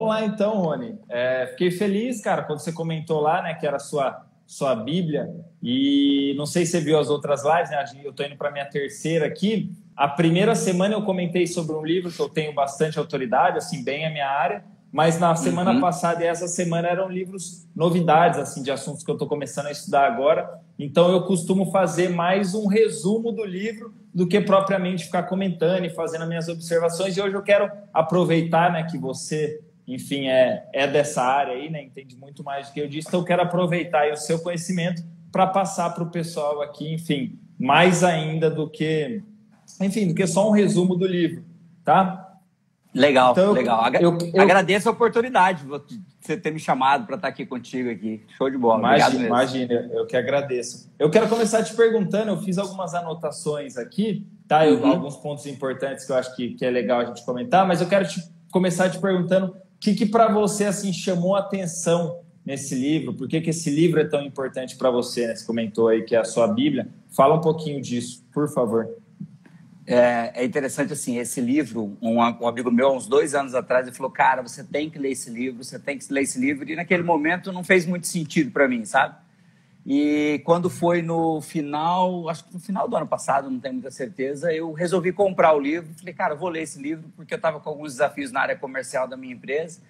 lá então, Rony. Fiquei feliz, cara, quando você comentou lá, né, que era a sua Bíblia. E não sei se você viu as outras lives, né? Eu estou indo para a minha terceira aqui. A primeira semana eu comentei sobre um livro que eu tenho bastante autoridade, assim, bem a minha área. Mas na semana passada e essa semana eram livros novidades, assim, de assuntos que eu estou começando a estudar agora. Então eu costumo fazer mais um resumo do livro do que propriamente ficar comentando e fazendo as minhas observações. E hoje eu quero aproveitar, né, que você, enfim, é dessa área aí, né, entende muito mais do que eu disse. Então eu quero aproveitar aí o seu conhecimento para passar para o pessoal aqui, enfim, mais ainda do que só um resumo do livro, tá? Legal, então, legal. Eu agradeço a oportunidade de você ter me chamado para estar aqui contigo aqui. Show de bola. Imagina, eu que agradeço. Eu quero começar te perguntando, eu fiz algumas anotações aqui, tá? Alguns pontos importantes que eu acho que é legal a gente comentar, mas eu quero começar te perguntando o que para você assim, chamou a atenção nesse livro, por que esse livro é tão importante para você, né? Você comentou aí que é a sua Bíblia. Fala um pouquinho disso, por favor. É interessante, assim, esse livro, um amigo meu, há uns 2 anos atrás, ele falou, cara, você tem que ler esse livro, e naquele momento não fez muito sentido para mim, sabe? E quando foi no final, acho que no final do ano passado, não tenho muita certeza, eu resolvi comprar o livro, falei, cara, eu vou ler esse livro, porque eu estava com alguns desafios na área comercial da minha empresa,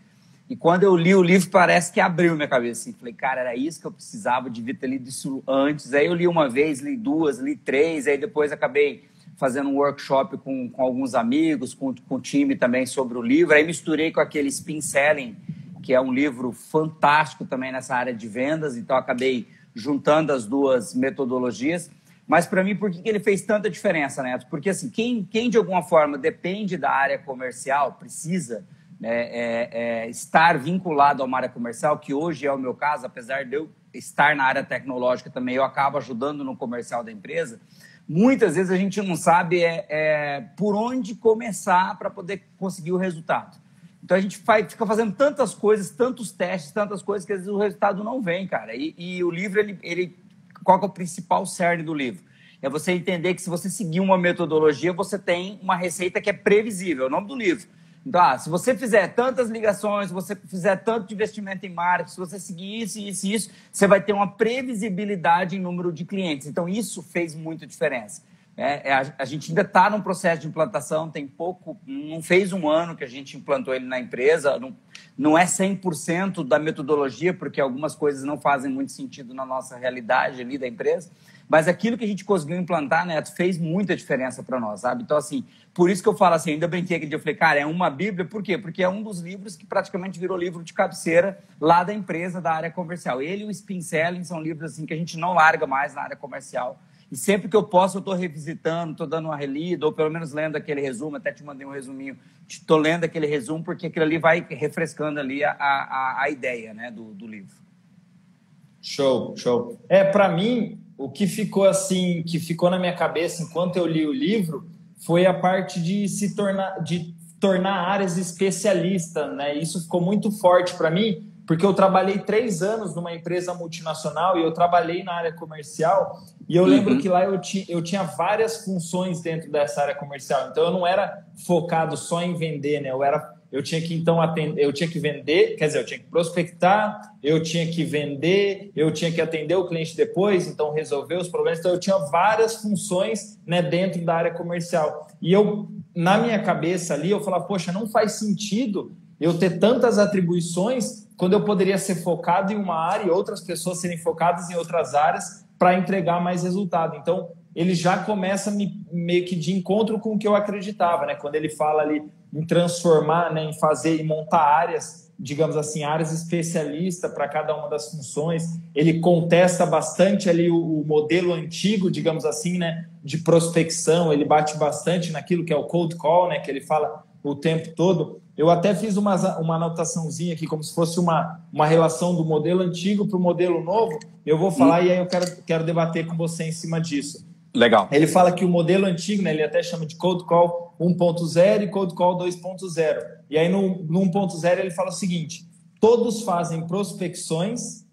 e quando eu li o livro, parece que abriu minha cabeça, assim, falei, cara, era isso que eu precisava, devia ter lido isso antes, aí eu li uma vez, li 2, li 3, aí depois acabei fazendo um workshop com alguns amigos, com o time também sobre o livro. Aí misturei com aquele Spin Selling, que é um livro fantástico também nessa área de vendas. Então, acabei juntando as duas metodologias. Mas, para mim, por que ele fez tanta diferença, Neto? Porque, assim, quem de alguma forma depende da área comercial, precisa estar vinculado a uma área comercial, que hoje é o meu caso, apesar de eu estar na área tecnológica também, eu acabo ajudando no comercial da empresa. Muitas vezes a gente não sabe por onde começar para poder conseguir o resultado. Então a gente fica fazendo tantas coisas, tantos testes, tantas coisas que às vezes o resultado não vem, cara. E o livro, qual que é o principal cerne do livro? É você entender que se você seguir uma metodologia, você tem uma receita que é previsível, é o nome do livro. Então, se você fizer tantas ligações, se você fizer tanto investimento em marketing, se você seguir isso, você vai ter uma previsibilidade em número de clientes. Então, isso fez muita diferença. A gente ainda está num processo de implantação, não fez 1 ano que a gente implantou ele na empresa, não é 100% da metodologia, porque algumas coisas não fazem muito sentido na nossa realidade ali da empresa, mas aquilo que a gente conseguiu implantar, Neto, fez muita diferença para nós, sabe? Então, assim, por isso que eu falo assim, ainda brinquei aquele dia, eu falei, cara, é uma Bíblia, por quê? Porque é um dos livros que praticamente virou livro de cabeceira lá da empresa, da área comercial. Ele e o Spin Selling são livros assim, que a gente não larga mais na área comercial. E sempre que eu posso, eu estou revisitando, estou dando uma relida, ou pelo menos lendo aquele resumo, até te mandei um resuminho, estou lendo aquele resumo, porque aquilo ali vai refrescando ali a ideia, né, do livro. Show. Para mim, o que ficou na minha cabeça enquanto eu li o livro foi a parte de tornar áreas especialistas, né? Isso ficou muito forte para mim, porque eu trabalhei 3 anos numa empresa multinacional e eu trabalhei na área comercial e eu lembro que lá eu tinha várias funções dentro dessa área comercial. Então, eu não era focado só em vender, né? Eu tinha que, então, atender, eu tinha que vender, quer dizer, eu tinha que prospectar, eu tinha que vender, eu tinha que atender o cliente depois, então resolver os problemas. Então, eu tinha várias funções, né, dentro da área comercial. E na minha cabeça ali, eu falava, poxa, não faz sentido eu ter tantas atribuições quando eu poderia ser focado em uma área e outras pessoas serem focadas em outras áreas para entregar mais resultado. Então, ele já começa meio que de encontro com o que eu acreditava, né? Quando ele fala ali em transformar, né, em fazer e montar áreas, digamos assim, áreas especialistas para cada uma das funções. Ele contesta bastante ali o modelo antigo, digamos assim, né, de prospecção. Ele bate bastante naquilo que é o cold call, né, que ele fala o tempo todo. Eu até fiz uma anotaçãozinha aqui, como se fosse uma relação do modelo antigo para o modelo novo. Eu vou falar e aí eu quero debater com você em cima disso. Legal. Ele fala que o modelo antigo, né, ele até chama de Cold Call 1.0 e Cold Call 2.0. E aí no 1.0 ele fala o seguinte: todos fazem prospecções,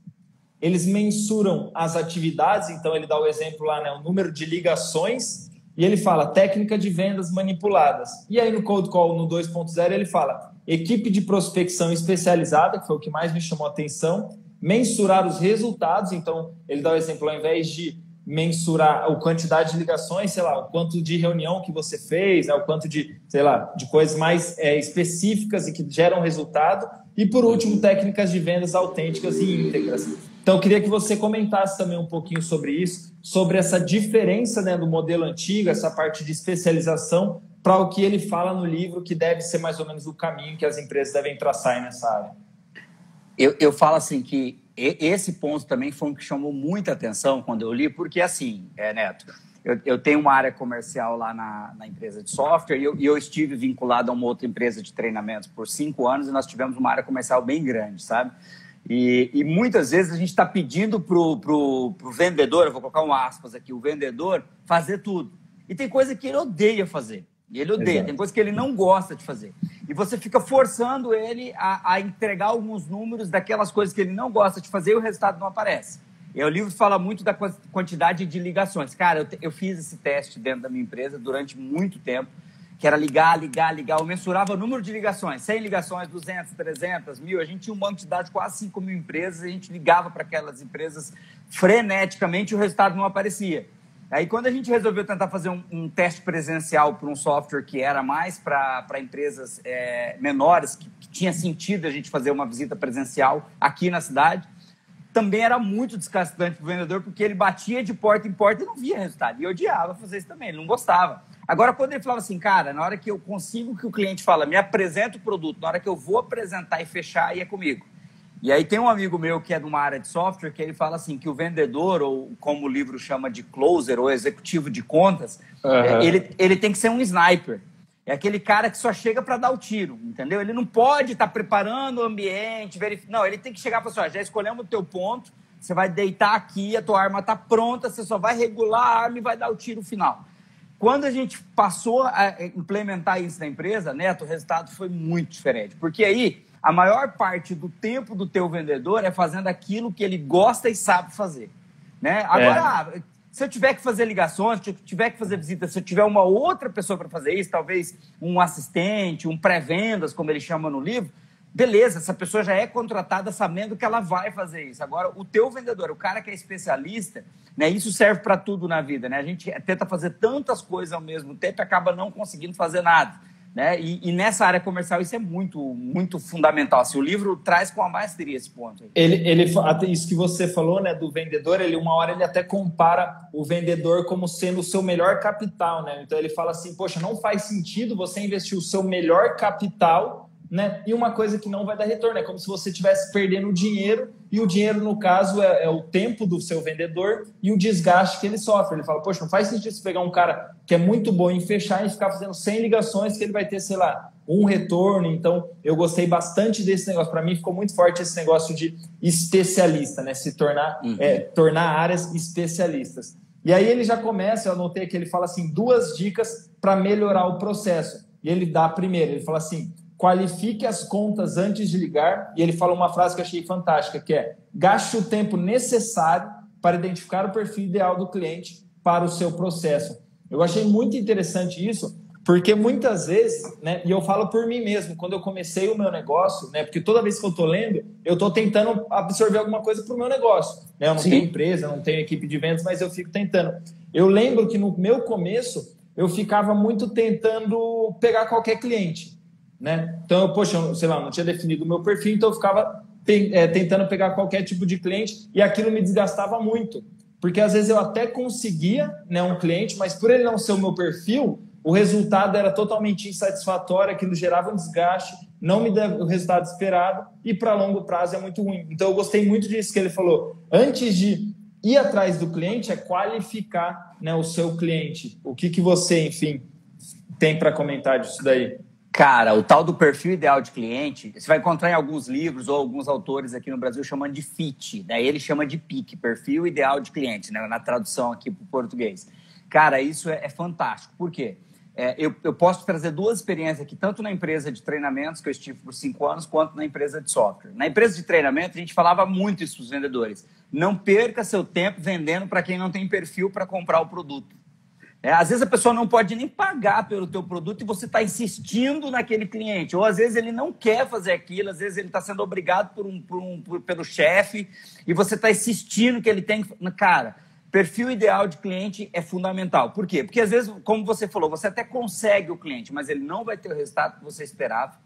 eles mensuram as atividades, então ele dá o exemplo lá, né, o número de ligações, e ele fala técnica de vendas manipuladas. E aí no Cold Call no 2.0 ele fala: equipe de prospecção especializada, que foi o que mais me chamou a atenção, mensurar os resultados. Então, ele dá o exemplo, ao invés de mensurar a quantidade de ligações, sei lá, o quanto de reunião que você fez, né, o quanto de, sei lá, de coisas mais específicas e que geram resultado. E, por último, técnicas de vendas autênticas e íntegras. Então, eu queria que você comentasse também um pouquinho sobre isso, sobre essa diferença, né, do modelo antigo, essa parte de especialização, para o que ele fala no livro, que deve ser mais ou menos o caminho que as empresas devem traçar nessa área. Eu falo assim que esse ponto também foi um que chamou muita atenção quando eu li, porque assim, Neto, eu tenho uma área comercial lá na empresa de software e eu estive vinculado a uma outra empresa de treinamentos por 5 anos e nós tivemos uma área comercial bem grande, sabe? E muitas vezes a gente está pedindo pro vendedor, eu vou colocar um aspas aqui, o vendedor fazer tudo. E tem coisa que ele odeia fazer. E ele odeia, tem coisa que ele não gosta de fazer. E você fica forçando ele a entregar alguns números daquelas coisas que ele não gosta de fazer e o resultado não aparece. E o livro fala muito da quantidade de ligações. Cara, eu fiz esse teste dentro da minha empresa durante muito tempo, que era ligar. Eu mensurava o número de ligações, 100 ligações, 200, 300, 1.000. A gente tinha um banco de dados de quase 5.000 empresas, a gente ligava para aquelas empresas freneticamente e o resultado não aparecia. Aí, quando a gente resolveu tentar fazer um teste presencial para um software que era mais para empresas menores, que tinha sentido a gente fazer uma visita presencial aqui na cidade, também era muito desgastante para o vendedor, porque ele batia de porta em porta e não via resultado. E eu odiava fazer isso também, ele não gostava. Agora, quando ele falava assim, cara, na hora que eu consigo que o cliente fala, me apresenta o produto, na hora que eu vou apresentar e fechar, aí é comigo. E aí tem um amigo meu que é de uma área de software que ele fala assim, que o vendedor, ou como o livro chama de closer, ou executivo de contas, ele tem que ser um sniper. É aquele cara que só chega para dar o tiro, entendeu? Ele não pode estar preparando o ambiente, Não, ele tem que chegar e falar assim, já escolhemos o teu ponto, você vai deitar aqui, a tua arma está pronta, você só vai regular a arma e vai dar o tiro final. Quando a gente passou a implementar isso na empresa, Neto, o resultado foi muito diferente. Porque aí, a maior parte do tempo do teu vendedor é fazendo aquilo que ele gosta e sabe fazer. Né? Agora, se eu tiver que fazer ligações, se eu tiver que fazer visitas, se eu tiver uma outra pessoa para fazer isso, talvez um assistente, um pré-vendas, como ele chama no livro, beleza, essa pessoa já é contratada sabendo que ela vai fazer isso. Agora, o teu vendedor, o cara que é especialista, né, isso serve para tudo na vida. Né? A gente tenta fazer tantas coisas ao mesmo tempo e acaba não conseguindo fazer nada. Né? E nessa área comercial isso é muito, muito fundamental. Assim, o livro traz com a maestria esse ponto. Isso que você falou, né, do vendedor, uma hora ele até compara o vendedor como sendo o seu melhor capital. Né? Então ele fala assim, poxa, não faz sentido você investir o seu melhor capital, né, e uma coisa que não vai dar retorno. É como se você estivesse perdendo dinheiro, e o dinheiro, no caso, é o tempo do seu vendedor e o desgaste que ele sofre. Ele fala, poxa, não faz sentido você pegar um cara que é muito bom em fechar e ficar fazendo 100 ligações que ele vai ter, sei lá, um retorno. Então, eu gostei bastante desse negócio. Para mim, ficou muito forte esse negócio de especialista, né, se tornar, tornar áreas especialistas. E aí ele já começa, eu anotei que ele fala assim, 2 dicas para melhorar o processo. E ele dá a primeira, ele fala assim, qualifique as contas antes de ligar. E ele fala uma frase que eu achei fantástica, que é: gaste o tempo necessário para identificar o perfil ideal do cliente para o seu processo. Eu achei muito interessante isso, porque muitas vezes, né, e eu falo por mim mesmo, quando eu comecei o meu negócio, né, porque toda vez que eu estou lendo, eu estou tentando absorver alguma coisa para o meu negócio. Né? Eu não tenho empresa, não tenho equipe de vendas, mas eu fico tentando. Eu lembro que no meu começo, eu ficava muito tentando pegar qualquer cliente. Né? Então, poxa, sei lá, não tinha definido o meu perfil, então eu ficava tentando pegar qualquer tipo de cliente e aquilo me desgastava muito, porque às vezes eu até conseguia, né, um cliente, mas por ele não ser o meu perfil, o resultado era totalmente insatisfatório, aquilo gerava um desgaste, não me dava o resultado esperado e para longo prazo é muito ruim. Então eu gostei muito disso que ele falou, antes de ir atrás do cliente é qualificar, né, o seu cliente. O que você, enfim, tem para comentar disso daí? Cara, o tal do perfil ideal de cliente, você vai encontrar em alguns livros ou alguns autores aqui no Brasil chamando de FIT, daí ele chama de PIC, perfil ideal de cliente, né, na tradução aqui para o português. Cara, isso é fantástico. Por quê? Eu posso trazer 2 experiências aqui, tanto na empresa de treinamentos, que eu estive por 5 anos, quanto na empresa de software. Na empresa de treinamento, a gente falava muito isso para os vendedores. Não perca seu tempo vendendo para quem não tem perfil para comprar o produto. Às vezes a pessoa não pode nem pagar pelo teu produto e você está insistindo naquele cliente. Ou às vezes ele não quer fazer aquilo, às vezes ele está sendo obrigado pelo chefe e você está insistindo que ele tem que... Cara, perfil ideal de cliente é fundamental. Por quê? Porque às vezes, como você falou, você até consegue o cliente, mas ele não vai ter o resultado que você esperava.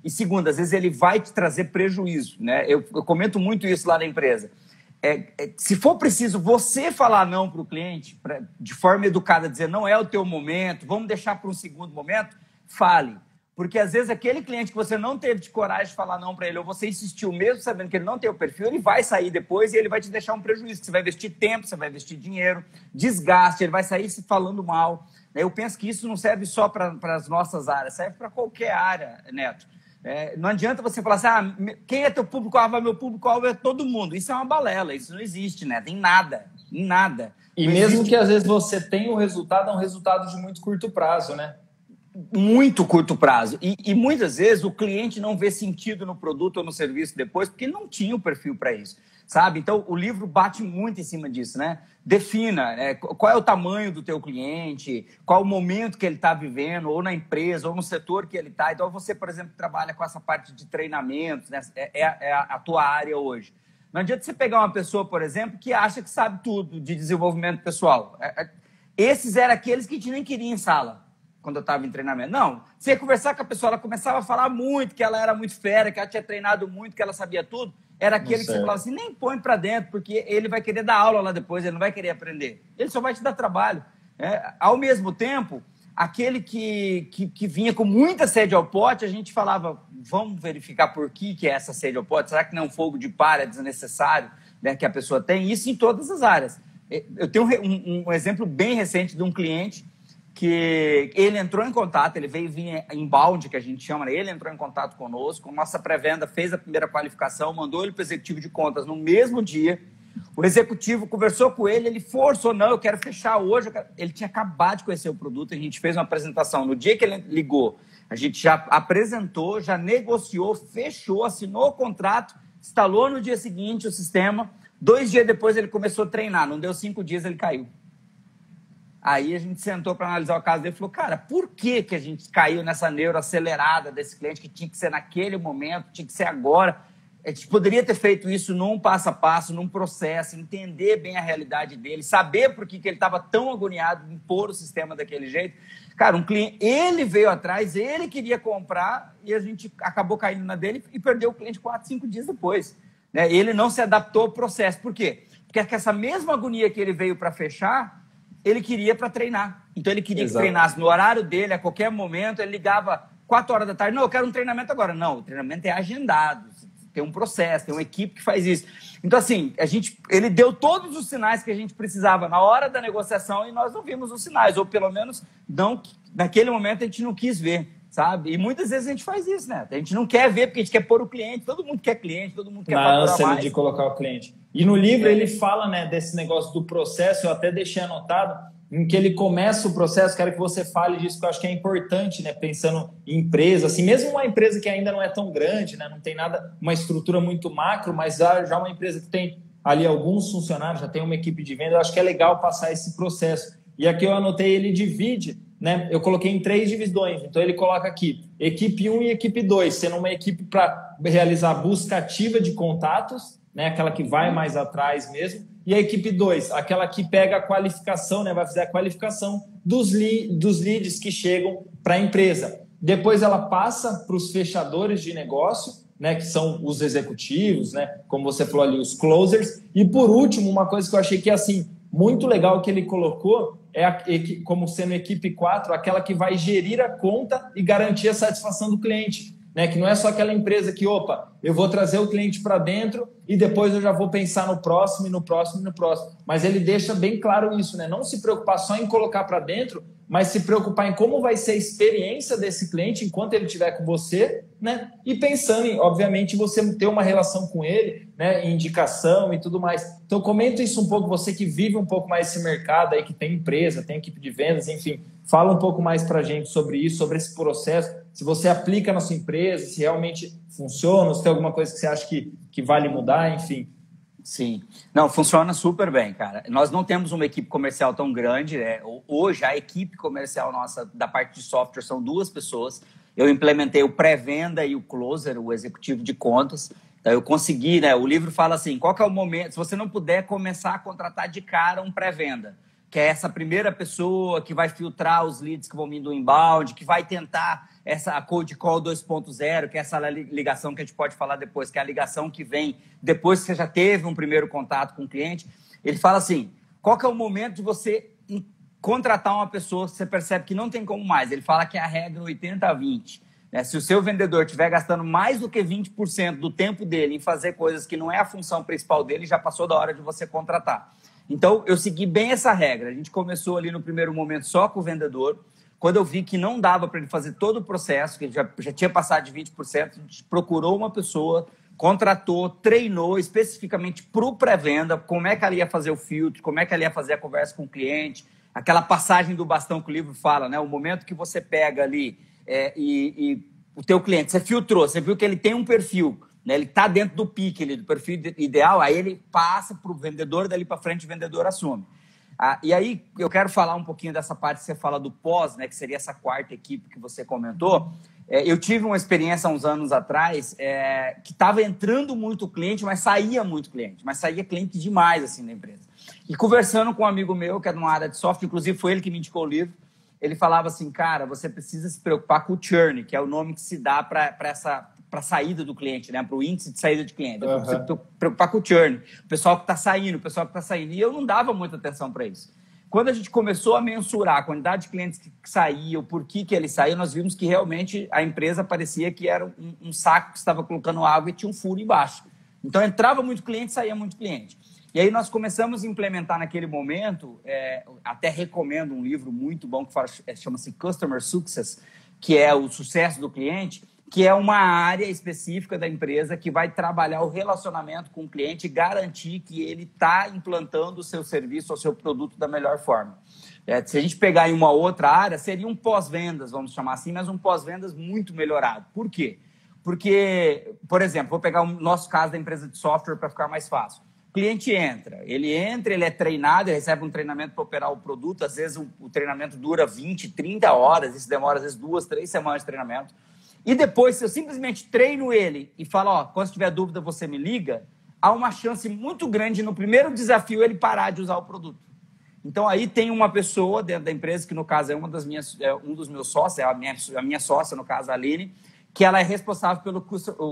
E segundo, às vezes ele vai te trazer prejuízo, né? Eu comento muito isso lá na empresa. Se for preciso você falar não para o cliente, de forma educada, dizer não é o teu momento, vamos deixar para um segundo momento, fale. Porque às vezes aquele cliente que você não teve de coragem de falar não para ele, ou você insistiu mesmo sabendo que ele não tem o perfil, ele vai sair depois e ele vai te deixar um prejuízo. Você vai investir tempo, você vai investir dinheiro, desgaste, ele vai sair se falando mal. Eu penso que isso não serve só para as nossas áreas, serve para qualquer área, Neto. Não adianta você falar assim, quem é teu público-alvo? Meu público-alvo é todo mundo. Isso é uma balela, isso não existe, né? Em nada. E não mesmo existe... que às vezes você tenha o resultado, é um resultado de muito curto prazo, né? Muito curto prazo. E muitas vezes o cliente não vê sentido no produto ou no serviço depois, porque ele não tinha o perfil para isso, sabe? Então, o livro bate muito em cima disso, né? Defina qual é o tamanho do teu cliente, qual o momento que ele está vivendo, ou na empresa, ou no setor que ele está. Então, você, por exemplo, trabalha com essa parte de treinamentos, né? É a tua área hoje. Não adianta você pegar uma pessoa, por exemplo, que acha que sabe tudo de desenvolvimento pessoal. Esses eram aqueles que a gente nem queria em sala, quando eu estava em treinamento. Não, você ia conversar com a pessoa, ela começava a falar muito, que ela era muito fera, que ela tinha treinado muito, que ela sabia tudo. Era aquele que você falava assim, nem põe para dentro, porque ele vai querer dar aula lá depois, ele não vai querer aprender. Ele só vai te dar trabalho. Ao mesmo tempo, aquele que vinha com muita sede ao pote, a gente falava, vamos verificar por que é essa sede ao pote? Será que não é um fogo de palha desnecessário, né, que a pessoa tem? Isso em todas as áreas. Eu tenho um exemplo bem recente de um cliente que ele entrou em contato, ele veio vir inbound, que a gente chama, ele entrou em contato conosco, nossa pré-venda fez a primeira qualificação, mandou ele para o executivo de contas no mesmo dia, o executivo conversou com ele, ele forçou, não, eu quero fechar hoje, ele tinha acabado de conhecer o produto, a gente fez uma apresentação, no dia que ele ligou, a gente já apresentou, já negociou, fechou, assinou o contrato, instalou no dia seguinte o sistema, 2 dias depois ele começou a treinar, não deu 5 dias, ele caiu. Aí a gente sentou para analisar o caso dele e falou, cara, por que a gente caiu nessa neuro acelerada desse cliente que tinha que ser naquele momento, tinha que ser agora? A gente poderia ter feito isso num passo a passo, num processo, entender bem a realidade dele, saber por que ele estava tão agoniado em pôr o sistema daquele jeito. Cara, um cliente, ele veio atrás, ele queria comprar e a gente acabou caindo na dele e perdeu o cliente 4, 5 dias depois. Ele não se adaptou ao processo. Por quê? Porque essa mesma agonia que ele veio para fechar, ele queria para treinar. Então, ele queria que treinasse no horário dele, a qualquer momento. Ele ligava 4 horas da tarde. Não, eu quero um treinamento agora. Não, o treinamento é agendado. Tem um processo, tem uma equipe que faz isso. Então, assim, ele deu todos os sinais que a gente precisava na hora da negociação e nós não vimos os sinais. Ou, pelo menos, não, naquele momento a gente não quis ver, sabe? E muitas vezes a gente faz isso, né? A gente não quer ver porque a gente quer pôr o cliente. Todo mundo quer cliente, todo mundo quer faturar mais. De colocar o cliente. E no livro ele fala, né, desse negócio do processo, eu até deixei anotado, em que ele começa o processo, quero que você fale disso, que eu acho que é importante, né, pensando em empresa, assim, mesmo uma empresa que ainda não é tão grande, né, não tem nada, uma estrutura muito macro, mas já uma empresa que tem ali alguns funcionários, já tem uma equipe de venda, eu acho que é legal passar esse processo. E aqui eu anotei, ele divide, né, eu coloquei em 3 divisões, então ele coloca aqui, equipe 1 e equipe 2, sendo uma equipe para realizar a busca ativa de contatos, né, aquela que vai mais atrás mesmo, e a equipe 2, aquela que pega a qualificação, né, vai fazer a qualificação dos leads que chegam para a empresa. Depois ela passa para os fechadores de negócio, né, que são os executivos, né, como você falou ali, os closers. E por último, uma coisa que eu achei que é assim, muito legal que ele colocou, como sendo equipe 4, aquela que vai gerir a conta e garantir a satisfação do cliente. Né, que não é só aquela empresa que, eu vou trazer o cliente para dentro e depois eu já vou pensar no próximo, e no próximo, e no próximo. Mas ele deixa bem claro isso, né? Não se preocupar só em colocar para dentro, mas se preocupar em como vai ser a experiência desse cliente enquanto ele estiver com você, né? E pensando em, obviamente, você ter uma relação com ele, né? Indicação e tudo mais. Então, comenta isso um pouco, você que vive um pouco mais esse mercado aí, que tem empresa, tem equipe de vendas, enfim. Fala um pouco mais para a gente sobre isso, sobre esse processo, se você aplica na sua empresa, se realmente funciona, se tem alguma coisa que você acha que vale mudar, enfim. Sim. Não, funciona super bem, cara. Nós não temos uma equipe comercial tão grande, né? Hoje, a equipe comercial nossa, da parte de software, são 2 pessoas. Eu implementei o pré-venda e o closer, o executivo de contas. Então, eu consegui, né? O livro fala assim, qual que é o momento, se você não puder começar a contratar de cara um pré-venda, que é essa primeira pessoa que vai filtrar os leads que vão vir do inbound, que vai tentar essa cold call 2.0, que é essa ligação que a gente pode falar depois, que é a ligação que vem depois que você já teve um primeiro contato com o cliente. Ele fala assim, qual que é o momento de você contratar uma pessoa que você percebe que não tem como mais? Ele fala que é a regra 80-20. Né? Se o seu vendedor estiver gastando mais do que 20% do tempo dele em fazer coisas que não é a função principal dele, já passou da hora de você contratar. Então, eu segui bem essa regra. A gente começou ali no primeiro momento só com o vendedor. Quando eu vi que não dava para ele fazer todo o processo, que ele já tinha passado de 20%, a gente procurou uma pessoa, contratou, treinou especificamente para o pré-venda, como é que ela ia fazer o filtro, como é que ela ia fazer a conversa com o cliente, aquela passagem do bastão que o livro fala, né? O momento que você pega ali e o teu cliente, você filtrou, você viu que ele tem um perfil, né? Ele está dentro do pique, ali, do perfil ideal, aí ele passa para o vendedor, dali para frente o vendedor assume. E aí eu quero falar um pouquinho dessa parte que você fala do pós, né, que seria essa quarta equipe que você comentou. Eu tive uma experiência há uns anos atrás que estava entrando muito cliente, mas saía muito cliente, mas saía cliente demais assim da empresa. E conversando com um amigo meu, que é de uma área de software, inclusive foi ele que me indicou o livro, ele falava assim, cara, você precisa se preocupar com o churn, que é o nome que se dá para a saída do cliente, né? Para o índice de saída de cliente. Uhum. Você precisa preocupar com o churn, o pessoal que está saindo, o pessoal que está saindo. E eu não dava muita atenção para isso. Quando a gente começou a mensurar a quantidade de clientes que saíam, por que eles saíam, nós vimos que realmente a empresa parecia que era um saco que estava colocando água e tinha um furo embaixo. Então entrava muito cliente, saía muito cliente. E aí nós começamos a implementar naquele momento, até recomendo um livro muito bom que chama-se Customer Success, que é o sucesso do cliente, que é uma área específica da empresa que vai trabalhar o relacionamento com o cliente e garantir que ele está implantando o seu serviço ou o seu produto da melhor forma. Se a gente pegar em uma outra área, seria um pós-vendas, vamos chamar assim, mas um pós-vendas muito melhorado. Por quê? Porque, por exemplo, vou pegar o nosso caso da empresa de software para ficar mais fácil. O cliente entra, ele é treinado, ele recebe um treinamento para operar o produto, às vezes o treinamento dura 20, 30 horas, isso demora às vezes 2, 3 semanas de treinamento. E depois, se eu simplesmente treino ele e falo, ó, quando tiver dúvida você me liga, há uma chance muito grande no primeiro desafio ele parar de usar o produto. Então aí tem uma pessoa dentro da empresa, que no caso é um dos meus sócios, é a minha sócia, no caso a Aline, que ela é responsável pelo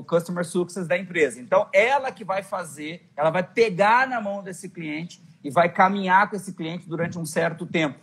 Customer Success da empresa. Então, ela que vai fazer, ela vai pegar na mão desse cliente e vai caminhar com esse cliente durante um certo tempo.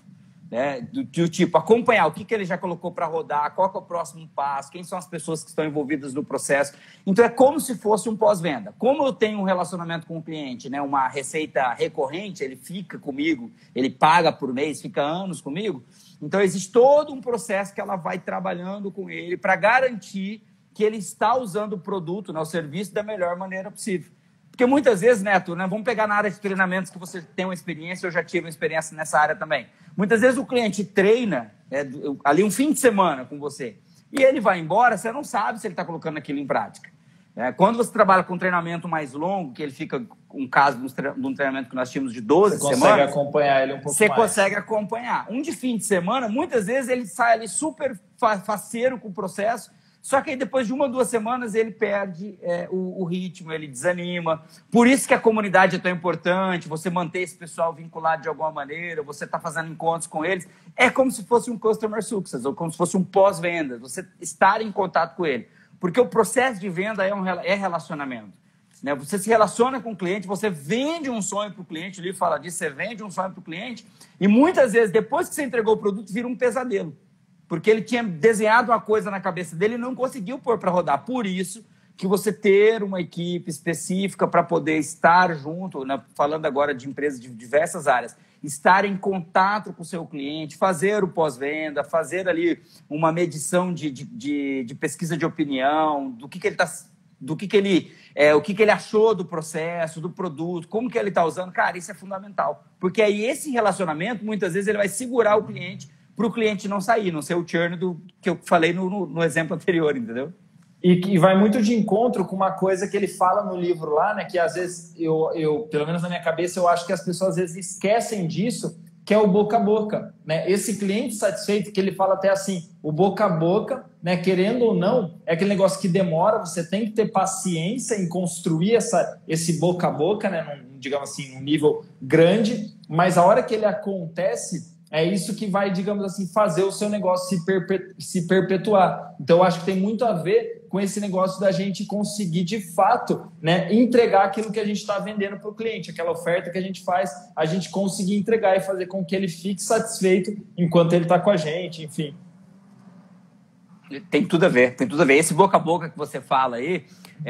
Né? Do tipo, acompanhar o que ele já colocou para rodar, qual que é o próximo passo, quem são as pessoas que estão envolvidas no processo. Então, é como se fosse um pós-venda. Como eu tenho um relacionamento com o cliente, né? Uma receita recorrente, ele fica comigo, ele paga por mês, fica anos comigo. Então, existe todo um processo que ela vai trabalhando com ele para garantir que ele está usando o produto, né, o serviço, da melhor maneira possível. Porque muitas vezes, Neto, né, vamos pegar na área de treinamentos que você tem uma experiência, eu já tive uma experiência nessa área também. Muitas vezes o cliente treina ali um fim de semana com você e ele vai embora, você não sabe se ele está colocando aquilo em prática. Quando você trabalha com um treinamento mais longo, que ele fica, um caso de um treinamento que nós tínhamos de 12 semanas... Você consegue acompanhar ele um pouco mais. Você consegue acompanhar. Um de fim de semana, muitas vezes ele sai ali super faceiro com o processo, só que aí depois de 1 ou 2 semanas ele perde o ritmo, ele desanima. Por isso que a comunidade é tão importante, você manter esse pessoal vinculado de alguma maneira, você está fazendo encontros com eles. É como se fosse um Customer Success, ou como se fosse um pós-venda, você estar em contato com ele. Porque o processo de venda é relacionamento. Né? Você se relaciona com o cliente, você vende um sonho para o cliente, o livro fala disso, você vende um sonho para o cliente, e muitas vezes, depois que você entregou o produto, vira um pesadelo. Porque ele tinha desenhado uma coisa na cabeça dele e não conseguiu pôr para rodar. Por isso que você ter uma equipe específica para poder estar junto, né? Falando agora de empresas de diversas áreas, estar em contato com o seu cliente, fazer o pós-venda, fazer ali uma medição de pesquisa de opinião, o que ele achou do processo, do produto, como que ele está usando. Cara, isso é fundamental. Porque aí esse relacionamento, muitas vezes, ele vai segurar o cliente para o cliente não sair, não ser o churn que eu falei no exemplo anterior, entendeu? E vai muito de encontro com uma coisa que ele fala no livro lá, né? Que às vezes pelo menos na minha cabeça, eu acho que as pessoas às vezes esquecem disso, que é o boca a boca, né? Esse cliente satisfeito, que ele fala até assim, o boca a boca, né? Querendo ou não, é aquele negócio que demora, você tem que ter paciência em construir esse boca a boca, né? Digamos assim, num nível grande, mas a hora que ele acontece, é isso que vai, digamos assim, fazer o seu negócio se perpetuar. Então, eu acho que tem muito a ver com esse negócio da gente conseguir, de fato, né, entregar aquilo que a gente está vendendo para o cliente, aquela oferta que a gente faz, a gente conseguir entregar e fazer com que ele fique satisfeito enquanto ele está com a gente, enfim. Tem tudo a ver, tem tudo a ver. Esse boca a boca que você fala aí,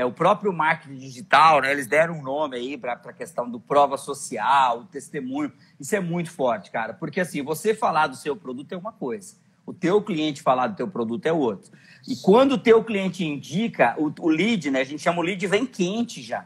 o próprio marketing digital, né? Eles deram um nome aí para a questão do prova social, o testemunho. Isso é muito forte, cara, porque assim, você falar do seu produto é uma coisa, o teu cliente falar do teu produto é outra. E quando o teu cliente indica, o lead, né? A gente chama o lead, vem quente já.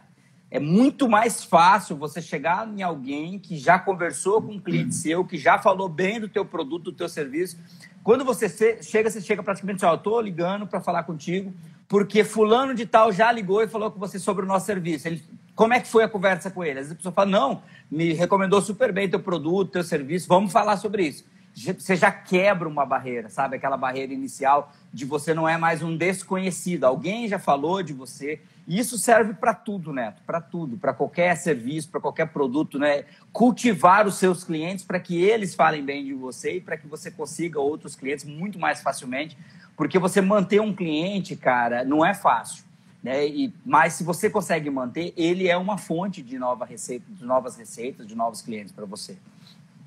É muito mais fácil você chegar em alguém que já conversou com um cliente seu, que já falou bem do teu produto, do teu serviço. Quando você chega praticamente assim, eu estou ligando para falar contigo, porque fulano de tal já ligou e falou com você sobre o nosso serviço. Como é que foi a conversa com ele? Às vezes a pessoa fala, não, me recomendou super bem teu produto, teu serviço, vamos falar sobre isso. Você já quebra uma barreira, sabe? Aquela barreira inicial de você não é mais um desconhecido. Alguém já falou de você. E isso serve para tudo, Neto, para tudo, para qualquer serviço, para qualquer produto, né? Cultivar os seus clientes para que eles falem bem de você e para que você consiga outros clientes muito mais facilmente, porque você manter um cliente, cara, não é fácil, né? Mas se você consegue manter, ele é uma fonte de novas receitas, de novos clientes para você.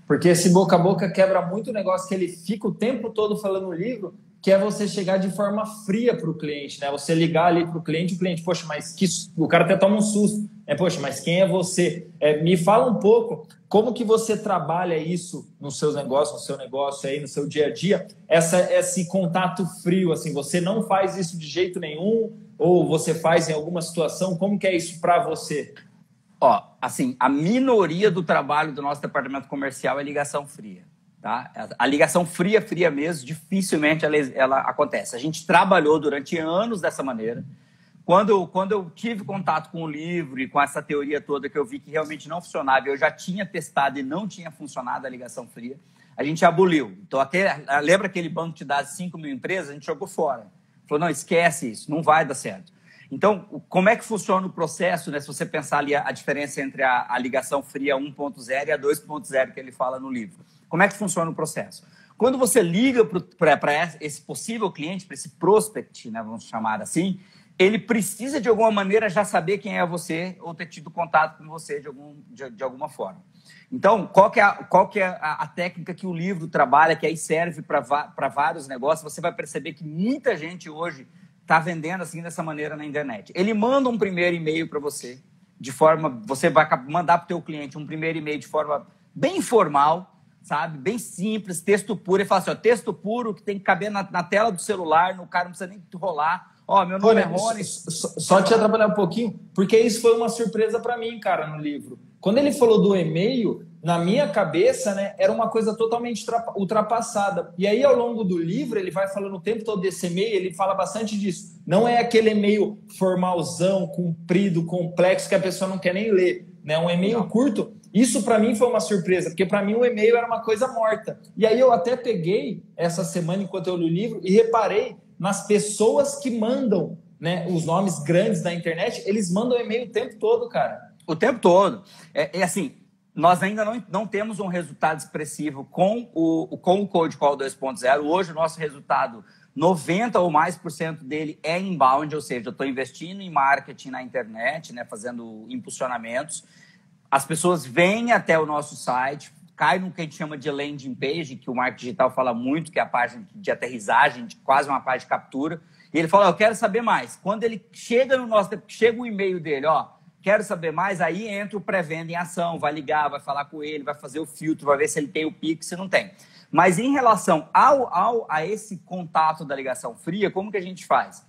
Porque esse boca a boca quebra muito o negócio que ele fica o tempo todo falando no livro, que é você chegar de forma fria para o cliente, né? Você ligar ali para o cliente, poxa, mas o cara até toma um susto, né? Poxa, mas quem é você? Me fala um pouco como que você trabalha isso nos seus negócios, no seu negócio aí, no seu dia a dia, esse contato frio, assim, você não faz isso de jeito nenhum, ou você faz em alguma situação, como que é isso para você? Ó, assim, a minoria do trabalho do nosso departamento comercial é ligação fria, tá? A ligação fria mesmo, dificilmente ela acontece. A gente trabalhou durante anos dessa maneira. Quando eu tive contato com o livro e com essa teoria toda que eu vi que realmente não funcionava, eu já tinha testado e não tinha funcionado a ligação fria, a gente aboliu. Então, lembra aquele banco de dados de 5 mil empresas? A gente jogou fora. Falou, não, esquece isso, não vai dar certo. Então, como é que funciona o processo, né? Se você pensar ali a diferença entre a ligação fria 1.0 e a 2.0 que ele fala no livro. Como é que funciona o processo? Quando você liga para esse possível cliente, para esse prospect, né, vamos chamar assim, ele precisa, de alguma maneira, já saber quem é você ou ter tido contato com você de alguma forma. Então, qual que é a técnica que o livro trabalha, que aí serve para vários negócios? Você vai perceber que muita gente hoje está vendendo assim dessa maneira na internet. Ele manda um primeiro e-mail para você, você vai mandar para o teu cliente um primeiro e-mail de forma bem informal, sabe? Bem simples, texto puro. Ele fala assim, ó, texto puro que tem que caber na tela do celular, no cara não precisa nem rolar. Ó, meu nome é Rony. Só te atrapalhar um pouquinho, porque isso foi uma surpresa para mim, cara, no livro. Quando ele falou do e-mail, na minha cabeça, né, era uma coisa totalmente ultrapassada. E aí, ao longo do livro, ele vai falando o tempo todo desse e-mail, ele fala bastante disso. Não é aquele e-mail formalzão, comprido, complexo, que a pessoa não quer nem ler, né? Um e-mail curto. Isso, para mim, foi uma surpresa, porque para mim o e-mail era uma coisa morta. E aí eu até peguei essa semana, enquanto eu li o livro, e reparei nas pessoas que mandam, né, os nomes grandes da internet, eles mandam e-mail o tempo todo, cara. O tempo todo. Assim, nós ainda não temos um resultado expressivo com o Cold Call 2.0. Hoje, o nosso resultado, 90% ou mais dele é inbound, ou seja, eu estou investindo em marketing na internet, né, fazendo impulsionamentos. As pessoas vêm até o nosso site, caem no que a gente chama de landing page, que o marketing digital fala muito, que é a página de aterrissagem, quase uma página de captura. E ele fala, eu quero saber mais. Quando ele chega chega o e-mail dele, ó, quero saber mais, aí entra o pré-venda em ação, vai ligar, vai falar com ele, vai fazer o filtro, vai ver se ele tem o Pix, se não tem. Mas em relação a esse contato da ligação fria, como que a gente faz?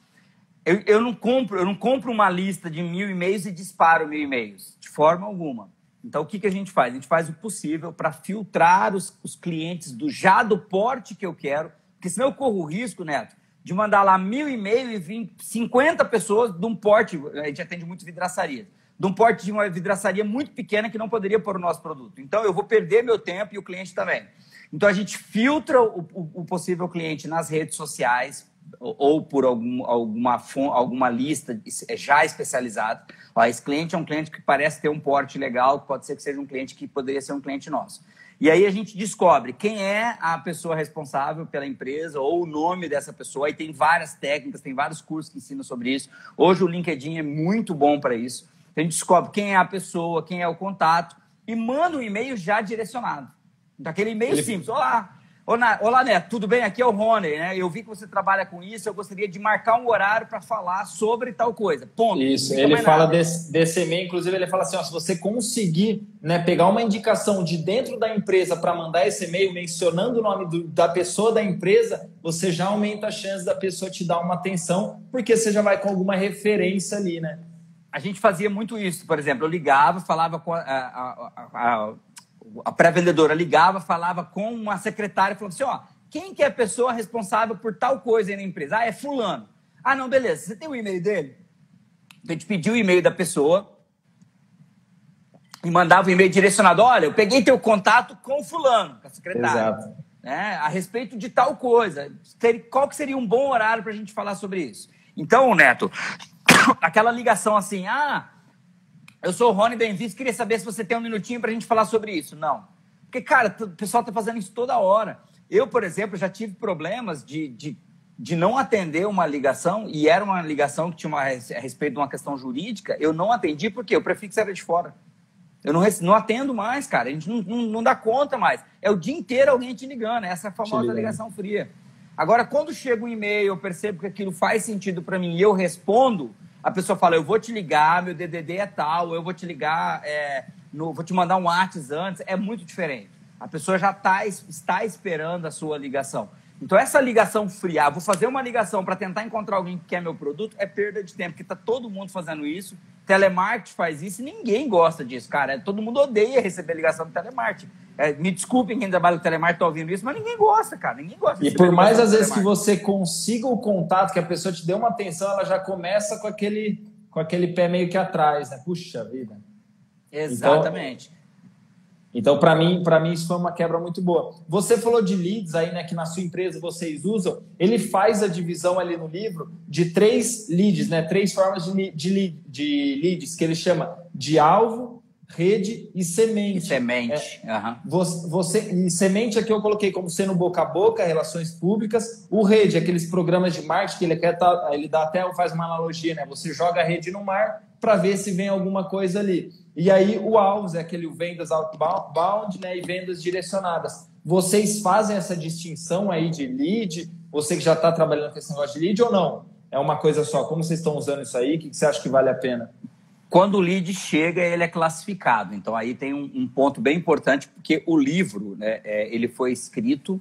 Eu não compro uma lista de 1.000 e-mails e disparo 1.000 e-mails, de forma alguma. Então, o que a gente faz? A gente faz o possível para filtrar os clientes do porte que eu quero, porque senão eu corro o risco, Neto, de mandar lá 1.000 e-mails e 50 pessoas de um porte, a gente atende muito vidraçaria, de um porte de uma vidraçaria muito pequena que não poderia pôr o nosso produto. Então, eu vou perder meu tempo e o cliente também. Então, a gente filtra o possível cliente nas redes sociais ou por alguma lista já especializada. Ó, esse cliente é um cliente que parece ter um porte legal, pode ser que seja um cliente que poderia ser um cliente nosso. E aí a gente descobre quem é a pessoa responsável pela empresa ou o nome dessa pessoa. Aí tem várias técnicas, tem vários cursos que ensinam sobre isso. Hoje o LinkedIn é muito bom para isso. A gente descobre quem é a pessoa, quem é o contato e manda um e-mail já direcionado. Daquele e-mail simples. Olá, Neto, tudo bem? Aqui é o Rony, né? Eu vi que você trabalha com isso, eu gostaria de marcar um horário para falar sobre tal coisa. Ponto. Isso, ele fala desse e-mail, inclusive ele fala assim, ó, se você conseguir, né, pegar uma indicação de dentro da empresa para mandar esse e-mail mencionando o nome da pessoa da empresa, você já aumenta a chance da pessoa te dar uma atenção, porque você já vai com alguma referência ali, né? A gente fazia muito isso, por exemplo, eu ligava, falava com a pré-vendedora ligava, falava com uma secretária, falando assim, ó, quem que é a pessoa responsável por tal coisa aí na empresa? Ah, é fulano. Ah, não, beleza, você tem o e-mail dele? A gente pediu o e-mail da pessoa e mandava o e-mail direcionado, olha, eu peguei teu contato com fulano, com a secretária. Exato. Né, a respeito de tal coisa. Qual que seria um bom horário para a gente falar sobre isso? Então, Neto, aquela ligação assim, eu sou o Rony da Envis, queria saber se você tem um minutinho para a gente falar sobre isso. Não. Porque, cara, o pessoal está fazendo isso toda hora. Eu, por exemplo, já tive problemas de não atender uma ligação, e era uma ligação que tinha a respeito de uma questão jurídica, eu não atendi porque o prefixo era de fora. Eu não atendo mais, cara. A gente não dá conta mais. É o dia inteiro alguém te ligando. Essa é a famosa ligação fria. Agora, quando chega um e-mail, eu percebo que aquilo faz sentido para mim e eu respondo, a pessoa fala, eu vou te ligar, meu DDD é tal, eu vou te ligar, vou te mandar um WhatsApp antes. É muito diferente. A pessoa já está esperando a sua ligação. Então, essa ligação fria, vou fazer uma ligação para tentar encontrar alguém que quer meu produto, é perda de tempo, porque está todo mundo fazendo isso. Telemarketing faz isso e ninguém gosta disso, cara. Todo mundo odeia receber ligação do telemarketing. Me desculpem quem trabalha no telemarketing está ouvindo isso, mas ninguém gosta, cara. Ninguém gosta de E por mais, às vezes, que você consiga o contato, que a pessoa te dê uma atenção, ela já começa com aquele pé meio que atrás, né? Puxa vida. Exatamente. Então, para mim isso foi uma quebra muito boa. Você falou de leads aí, né, que na sua empresa vocês usam. Ele faz a divisão ali no livro de 3 leads, né, 3 formas de leads, que ele chama de alvo, rede e semente. Semente. E semente aqui eu coloquei como sendo boca a boca, relações públicas. O rede, aqueles programas de marketing que ele dá até, faz uma analogia, né? Você joga a rede no mar para ver se vem alguma coisa ali. E aí o alvo é aquele vendas outbound, né, e vendas direcionadas. Vocês fazem essa distinção aí de lead? Você que já está trabalhando com esse negócio de lead ou não? É uma coisa só? Como vocês estão usando isso aí? O que você acha que vale a pena? Quando o lead chega, ele é classificado. Então, aí tem um ponto bem importante, porque o livro, né, ele foi escrito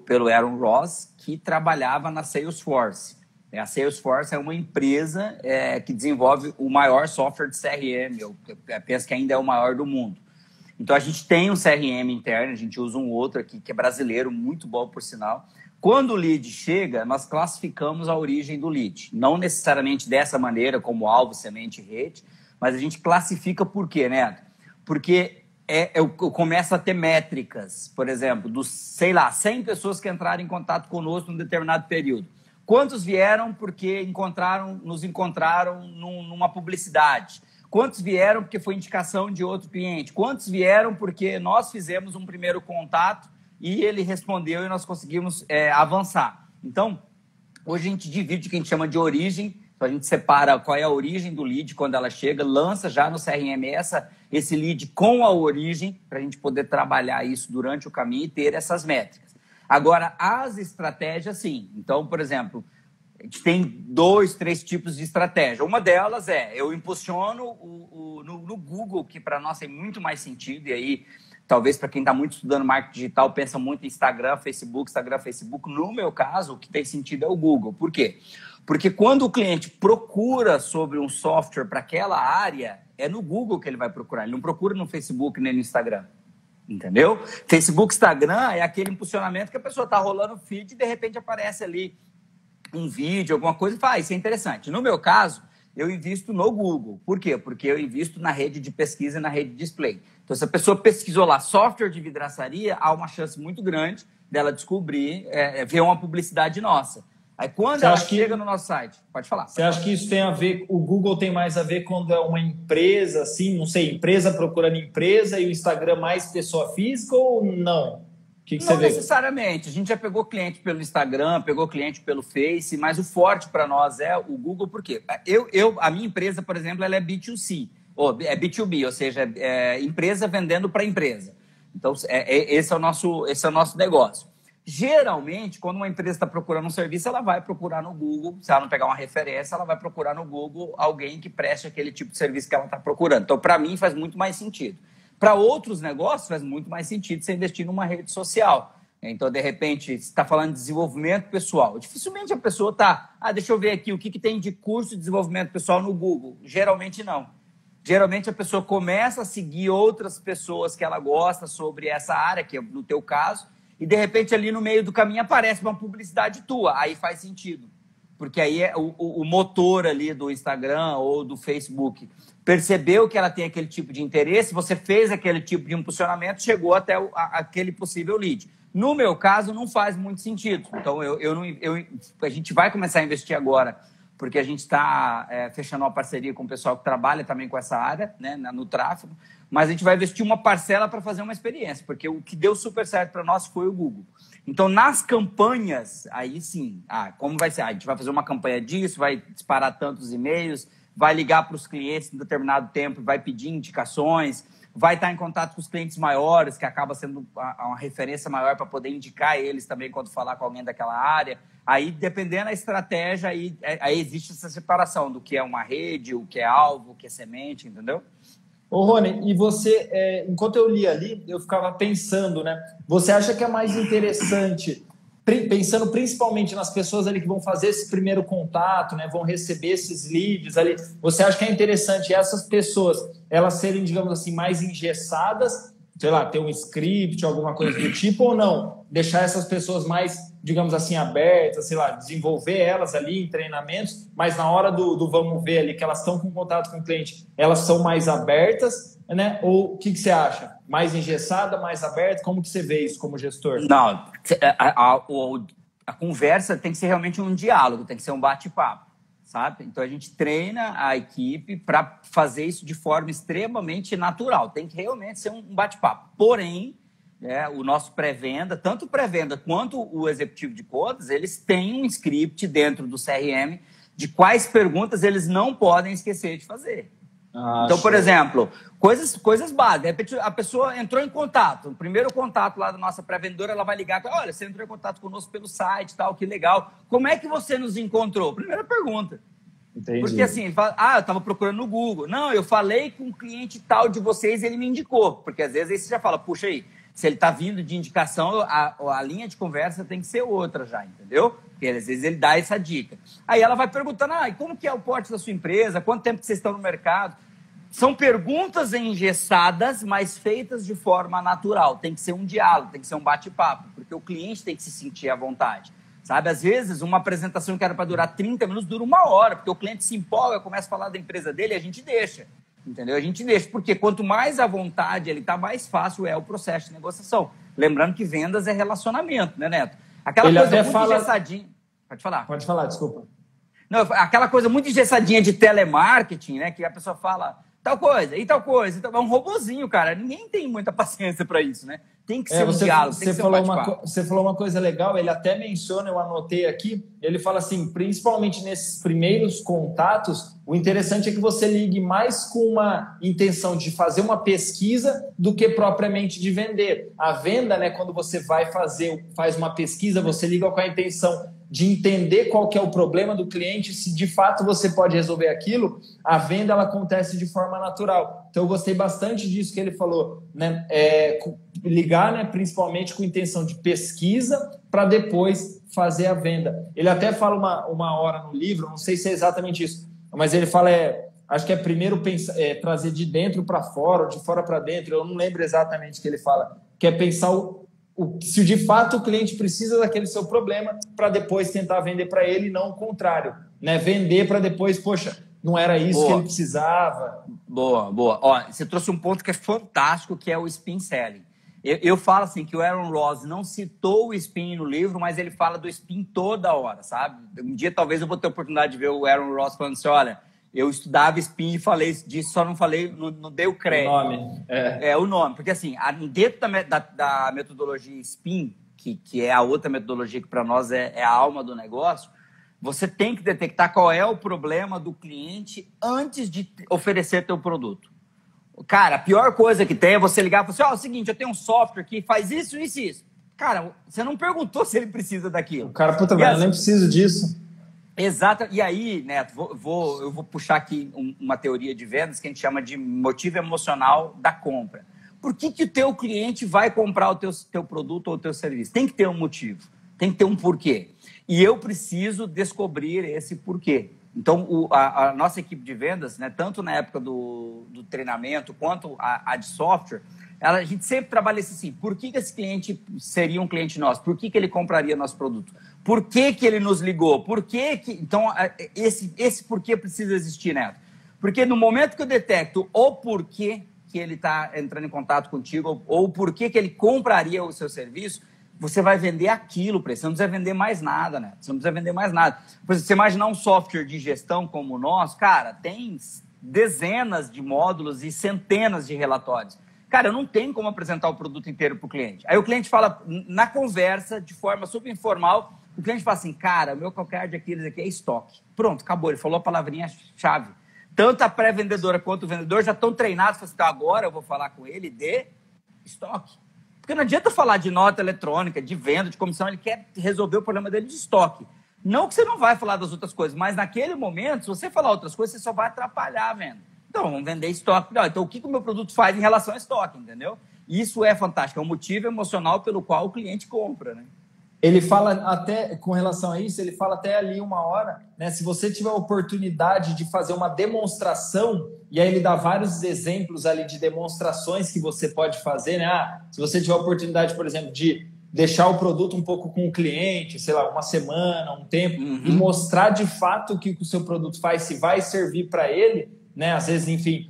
pelo Aaron Ross, que trabalhava na Salesforce. A Salesforce é uma empresa que desenvolve o maior software de CRM. Eu penso que ainda é o maior do mundo. Então, a gente tem um CRM interno, a gente usa um outro aqui, que é brasileiro, muito bom, por sinal. Quando o lead chega, nós classificamos a origem do lead. Não necessariamente dessa maneira, como alvo, semente e rede, mas a gente classifica por quê, né? Porque eu começo a ter métricas, por exemplo, dos, 100 pessoas que entraram em contato conosco num determinado período. Quantos vieram porque nos encontraram numa publicidade? Quantos vieram porque foi indicação de outro cliente? Quantos vieram porque nós fizemos um primeiro contato e ele respondeu e nós conseguimos avançar? Então, hoje a gente divide o que a gente chama de origem. Então, a gente separa qual é a origem do lead quando ela chega, lança já no CRM esse lead com a origem para a gente poder trabalhar isso durante o caminho e ter essas métricas. Agora, as estratégias, sim. Então, por exemplo, a gente tem 2, 3 tipos de estratégia. Uma delas eu impulsiono no Google, que para nós tem muito mais sentido, e aí, talvez para quem está muito estudando marketing digital, pensa muito em Instagram, Facebook. No meu caso, o que tem sentido é o Google. Por quê? Porque quando o cliente procura sobre um software para aquela área, é no Google que ele vai procurar. Ele não procura no Facebook nem no Instagram. Entendeu? Facebook, Instagram é aquele impulsionamento que a pessoa está rolando o feed e de repente aparece ali um vídeo, alguma coisa, e fala, isso é interessante. No meu caso, eu invisto no Google. Por quê? Porque eu invisto na rede de pesquisa e na rede de display. Então, se a pessoa pesquisou lá software de vidraçaria, há uma chance muito grande dela descobrir, ver uma publicidade nossa. Aí, quando ela chega no nosso site, pode falar. Você acha que isso tem a ver, o Google tem mais a ver quando é uma empresa, assim, não sei, empresa procurando empresa e o Instagram mais pessoa física ou não? Que não você vê? Necessariamente. A gente já pegou cliente pelo Instagram, pegou cliente pelo Face, mas o forte para nós é o Google, por quê? A minha empresa, por exemplo, ela é B2C, ou é B2B, ou seja, é empresa vendendo para empresa. Então, esse é o nosso negócio. Geralmente, quando uma empresa está procurando um serviço, ela vai procurar no Google. Se ela não pegar uma referência, ela vai procurar no Google alguém que preste aquele tipo de serviço que ela está procurando. Então, para mim, faz muito mais sentido. Para outros negócios, faz muito mais sentido você investir numa rede social. Então, de repente, você está falando de desenvolvimento pessoal. Dificilmente a pessoa está... deixa eu ver aqui o que tem de curso de desenvolvimento pessoal no Google. Geralmente, não. Geralmente, a pessoa começa a seguir outras pessoas que ela gosta sobre essa área, que é no teu caso, e, de repente, ali no meio do caminho aparece uma publicidade tua. Aí faz sentido. Porque aí o motor ali do Instagram ou do Facebook percebeu que ela tem aquele tipo de interesse, você fez aquele tipo de impulsionamento, chegou até aquele possível lead. No meu caso, não faz muito sentido. Então, a gente vai começar a investir agora, porque a gente está fechando uma parceria com o pessoal que trabalha também com essa área, né, no tráfego, mas a gente vai investir uma parcela para fazer uma experiência, porque o que deu super certo para nós foi o Google. Então, nas campanhas, aí sim, como vai ser? A gente vai fazer uma campanha disso, vai disparar tantos e-mails, vai ligar para os clientes em determinado tempo, vai pedir indicações, vai estar em contato com os clientes maiores, que acaba sendo uma referência maior para poder indicar eles também quando falar com alguém daquela área. Aí, dependendo da estratégia, aí existe essa separação do que é uma rede, o que é alvo, o que é semente, entendeu? Ô, Rony, e você, enquanto eu li ali, eu ficava pensando, né? Você acha que é mais interessante, pensando principalmente nas pessoas ali que vão fazer esse primeiro contato, né? Vão receber esses leads ali, você acha que é interessante essas pessoas, elas serem, digamos assim, mais engessadas, sei lá, ter um script, alguma coisa do tipo, ou não? Deixar essas pessoas mais, digamos assim, abertas, sei lá, desenvolver elas ali em treinamentos, mas na hora do vamos ver ali, que elas estão com contato com o cliente, elas são mais abertas, né? Ou o que você acha? Mais engessada, mais aberta? Como que você vê isso como gestor? Não, a conversa tem que ser realmente um diálogo, tem que ser um bate-papo, sabe? Então, a gente treina a equipe para fazer isso de forma extremamente natural. Tem que realmente ser um bate-papo. Porém, o nosso pré-venda, tanto o pré-venda quanto o executivo de contas, eles têm um script dentro do CRM de quais perguntas eles não podem esquecer de fazer. Então, por exemplo, coisas básicas. De repente, a pessoa entrou em contato. O primeiro contato lá da nossa pré-vendedora, ela vai ligar. Olha, você entrou em contato conosco pelo site, tal, que legal. Como é que você nos encontrou? Primeira pergunta. Entendi. Porque assim, ele fala, eu estava procurando no Google. Não, eu falei com um cliente tal de vocês e ele me indicou. Porque às vezes aí você já fala, puxa aí, se ele está vindo de indicação, a linha de conversa tem que ser outra já, entendeu? Porque às vezes ele dá essa dica. Aí ela vai perguntando, e como que é o porte da sua empresa? Quanto tempo que vocês estão no mercado? São perguntas engessadas, mas feitas de forma natural. Tem que ser um diálogo, tem que ser um bate-papo, porque o cliente tem que se sentir à vontade. Sabe, às vezes, uma apresentação que era para durar 30 minutos dura 1 hora, porque o cliente se empolga, começa a falar da empresa dele e a gente deixa. Entendeu? A gente deixa, porque quanto mais à vontade ele está, mais fácil é o processo de negociação. Lembrando que vendas é relacionamento, né, Neto? Aquela ele coisa até muito fala... engessadinha... Pode falar. Pode falar, desculpa. Não, aquela coisa muito engessadinha de telemarketing, né? Que a pessoa fala tal coisa e tal coisa. É um robozinho, cara. Ninguém tem muita paciência para isso, né? Tem que ser um diálogo, tem que ser um bate-papo. Você falou uma coisa legal, ele até menciona, eu anotei aqui, ele fala assim, principalmente nesses primeiros contatos, o interessante é que você ligue mais com uma intenção de fazer uma pesquisa do que propriamente de vender. A venda, né, quando você faz uma pesquisa, você liga com a intenção de entender qual que é o problema do cliente, se de fato você pode resolver aquilo, a venda ela acontece de forma natural. Então eu gostei bastante disso que ele falou, né? Ligar, né, principalmente com intenção de pesquisa para depois fazer a venda. Ele até fala uma hora no livro, não sei se é exatamente isso, mas ele fala, acho que é primeiro trazer de dentro para fora, ou de fora para dentro, eu não lembro exatamente o que ele fala, que é pensar se de fato o cliente precisa daquele seu problema para depois tentar vender para ele, e não o contrário, né? Vender para depois, poxa, não era isso que ele precisava. Boa. Ó, você trouxe um ponto que é fantástico, que é o spin selling. Eu falo assim, que o Aaron Ross não citou o spin no livro, mas ele fala do spin toda hora, sabe? Um dia talvez eu vou ter a oportunidade de ver o Aaron Ross falando assim, olha, eu estudava spin e falei disso, só não falei, não dei o crédito. O nome. O nome. Porque assim, dentro da metodologia spin, que é a outra metodologia que para nós é a alma do negócio, você tem que detectar qual é o problema do cliente antes de oferecer teu produto. Cara, a pior coisa que tem é você ligar e falar assim, é o seguinte, eu tenho um software que faz isso, isso e isso. Cara, você não perguntou se ele precisa daquilo. O cara, puta, mas eu nem preciso disso. Exato. E aí, Neto, eu vou puxar aqui uma teoria de vendas que a gente chama de motivo emocional da compra. Por que o teu cliente vai comprar o teu produto ou o teu serviço? Tem que ter um motivo, tem que ter um porquê. E eu preciso descobrir esse porquê. Então, a nossa equipe de vendas, né, tanto na época do treinamento quanto a de software, a gente sempre trabalha assim, por que esse cliente seria um cliente nosso? Por que ele compraria nosso produto? Por que ele nos ligou? Então, esse porquê precisa existir, Neto. Porque no momento que eu detecto o porquê que ele está entrando em contato contigo ou o porquê que ele compraria o seu serviço, você vai vender aquilo para ele. Você não precisa vender mais nada, né? Você não precisa vender mais nada. Por exemplo, você imaginar um software de gestão como o nosso, cara, tem dezenas de módulos e centenas de relatórios. Cara, eu não tenho como apresentar o produto inteiro para o cliente. Aí o cliente fala, na conversa, de forma super informal, o cliente fala assim, cara, o meu calcanhar de Aquiles aqui é estoque. Pronto, acabou. Ele falou a palavrinha-chave. Tanto a pré-vendedora quanto o vendedor já estão treinados. Falam assim, então agora eu vou falar com ele de estoque. Porque não adianta falar de nota eletrônica, de venda, de comissão, ele quer resolver o problema dele de estoque. Não que você não vai falar das outras coisas, mas naquele momento, se você falar outras coisas, você só vai atrapalhar a venda. Então, vamos vender estoque. Não, então, o que o meu produto faz em relação a estoque, entendeu? Isso é fantástico, é um motivo emocional pelo qual o cliente compra, né? Ele fala até, com relação a isso, ele fala até ali uma hora, né? Se você tiver a oportunidade de fazer uma demonstração, e aí ele dá vários exemplos ali de demonstrações que você pode fazer, né? Se você tiver a oportunidade, por exemplo, de deixar o produto um pouco com o cliente, sei lá, uma semana, um tempo, e mostrar de fato o que o seu produto faz, se vai servir para ele, né? Às vezes, enfim,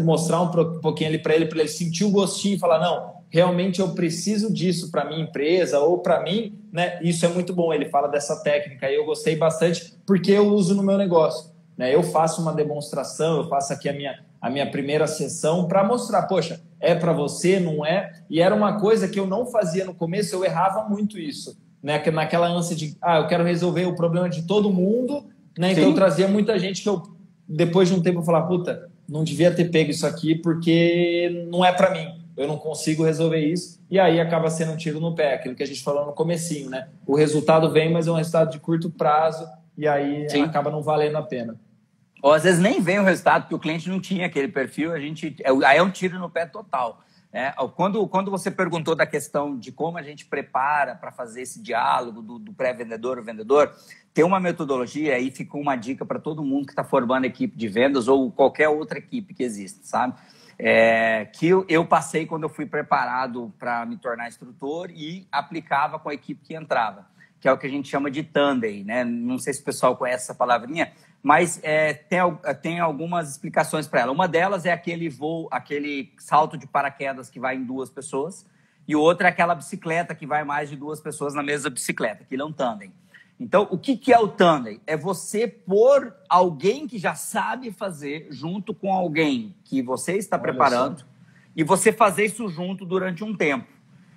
mostrar um pouquinho ali para ele sentir o gostinho e falar, não, realmente eu preciso disso para minha empresa ou para mim, né? Isso é muito bom. Ele fala dessa técnica e eu gostei bastante porque eu uso no meu negócio, né? Eu faço uma demonstração, eu faço aqui a minha primeira sessão para mostrar, poxa, é para você, não é? E era uma coisa que eu não fazia no começo, eu errava muito isso, né? Naquela ânsia de, eu quero resolver o problema de todo mundo, né? Então eu trazia muita gente que eu, depois de um tempo, eu falava, puta, não devia ter pego isso aqui porque não é para mim. Eu não consigo resolver isso, e aí acaba sendo um tiro no pé, aquilo que a gente falou no comecinho, né? O resultado vem, mas é um resultado de curto prazo, e aí acaba não valendo a pena. Ou às vezes nem vem o resultado, porque o cliente não tinha aquele perfil, aí é um tiro no pé total. Quando você perguntou da questão de como a gente prepara para fazer esse diálogo do pré-vendedor ao vendedor, tem uma metodologia, aí ficou uma dica para todo mundo que está formando equipe de vendas ou qualquer outra equipe que existe, sabe? Que eu passei quando eu fui preparado para me tornar instrutor e aplicava com a equipe que entrava, que é o que a gente chama de tandem, né? Não sei se o pessoal conhece essa palavrinha, mas tem algumas explicações para ela. Uma delas é aquele salto de paraquedas que vai em 2 pessoas e outra é aquela bicicleta que vai mais de 2 pessoas na mesma bicicleta, que ele é um tandem. Então, o que é o tandem? É você pôr alguém que já sabe fazer junto com alguém que você está preparando e você fazer isso junto durante um tempo.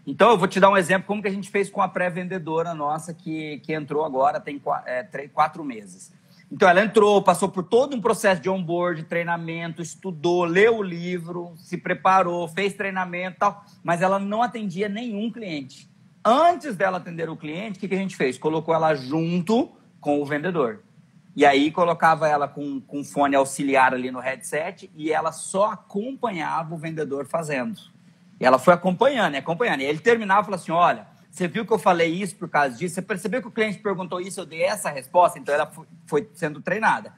Então, eu vou te dar um exemplo como que a gente fez com a pré-vendedora nossa que entrou agora, tem 4 meses. Então, ela entrou, passou por todo um processo de onboard, treinamento, estudou, leu o livro, se preparou, fez treinamento e tal, mas ela não atendia nenhum cliente. Antes dela atender o cliente, o que a gente fez? Colocou ela junto com o vendedor. E aí colocava ela com fone auxiliar ali no headset e ela só acompanhava o vendedor fazendo. E ela foi acompanhando. E ele terminava e falou assim, olha, você viu que eu falei isso por causa disso? Você percebeu que o cliente perguntou isso, eu dei essa resposta? Então ela foi sendo treinada.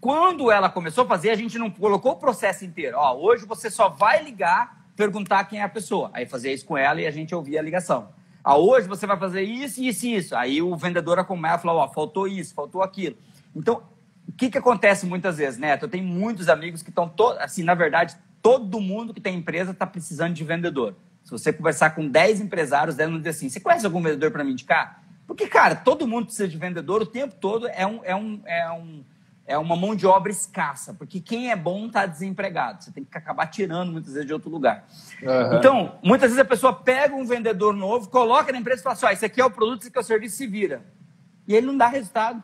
Quando ela começou a fazer, a gente não colocou o processo inteiro. Hoje você só vai ligar, perguntar quem é a pessoa. Aí fazia isso com ela e a gente ouvia a ligação. Hoje você vai fazer isso, isso e isso. Aí o vendedor começa a falar, ó, faltou isso, faltou aquilo. Então, o que acontece muitas vezes, Neto? Eu tenho muitos amigos que estão, assim, na verdade, todo mundo que tem empresa está precisando de vendedor. Se você conversar com 10 empresários, 10 vão dizer assim, você conhece algum vendedor para me indicar? Porque, cara, todo mundo precisa de vendedor o tempo todo, é uma mão de obra escassa, porque quem é bom está desempregado. Você tem que acabar tirando, muitas vezes, de outro lugar. Uhum. Então, muitas vezes a pessoa pega um vendedor novo, coloca na empresa e fala assim, esse aqui é o produto, esse aqui é o serviço, se vira. E ele não dá resultado.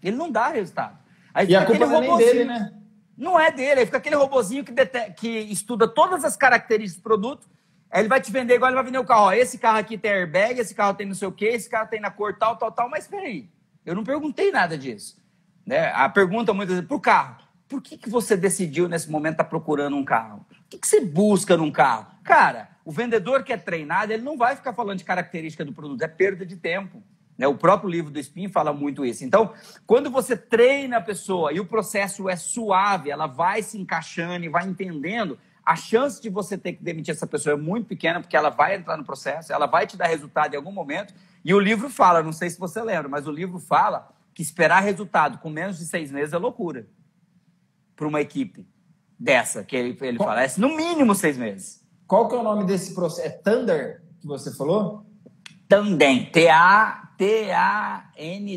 Ele não dá resultado. Aí e a culpa não é nem dele, né? Não é dele. Aí fica aquele robozinho que estuda todas as características do produto, aí ele vai te vender igual ele vai vender o carro. Esse carro aqui tem airbag, esse carro tem não sei o quê, esse carro tem na cor tal, mas peraí, eu não perguntei nada disso. Né? A pergunta muitas vezes, pro carro, por que você decidiu nesse momento estar procurando um carro? O que você busca num carro? Cara, o vendedor que é treinado, ele não vai ficar falando de característica do produto, é perda de tempo. Né? O próprio livro do Spin fala muito isso. Então, quando você treina a pessoa e o processo é suave, ela vai se encaixando e vai entendendo, a chance de você ter que demitir essa pessoa é muito pequena, porque ela vai entrar no processo, ela vai te dar resultado em algum momento. E o livro fala, não sei se você lembra, mas o livro fala que esperar resultado com menos de 6 meses é loucura para uma equipe dessa, que ele fala. É no mínimo 6 meses. Qual que é o nome desse processo? É Thunder que você falou? Tandem. T-A-N-D-E-M,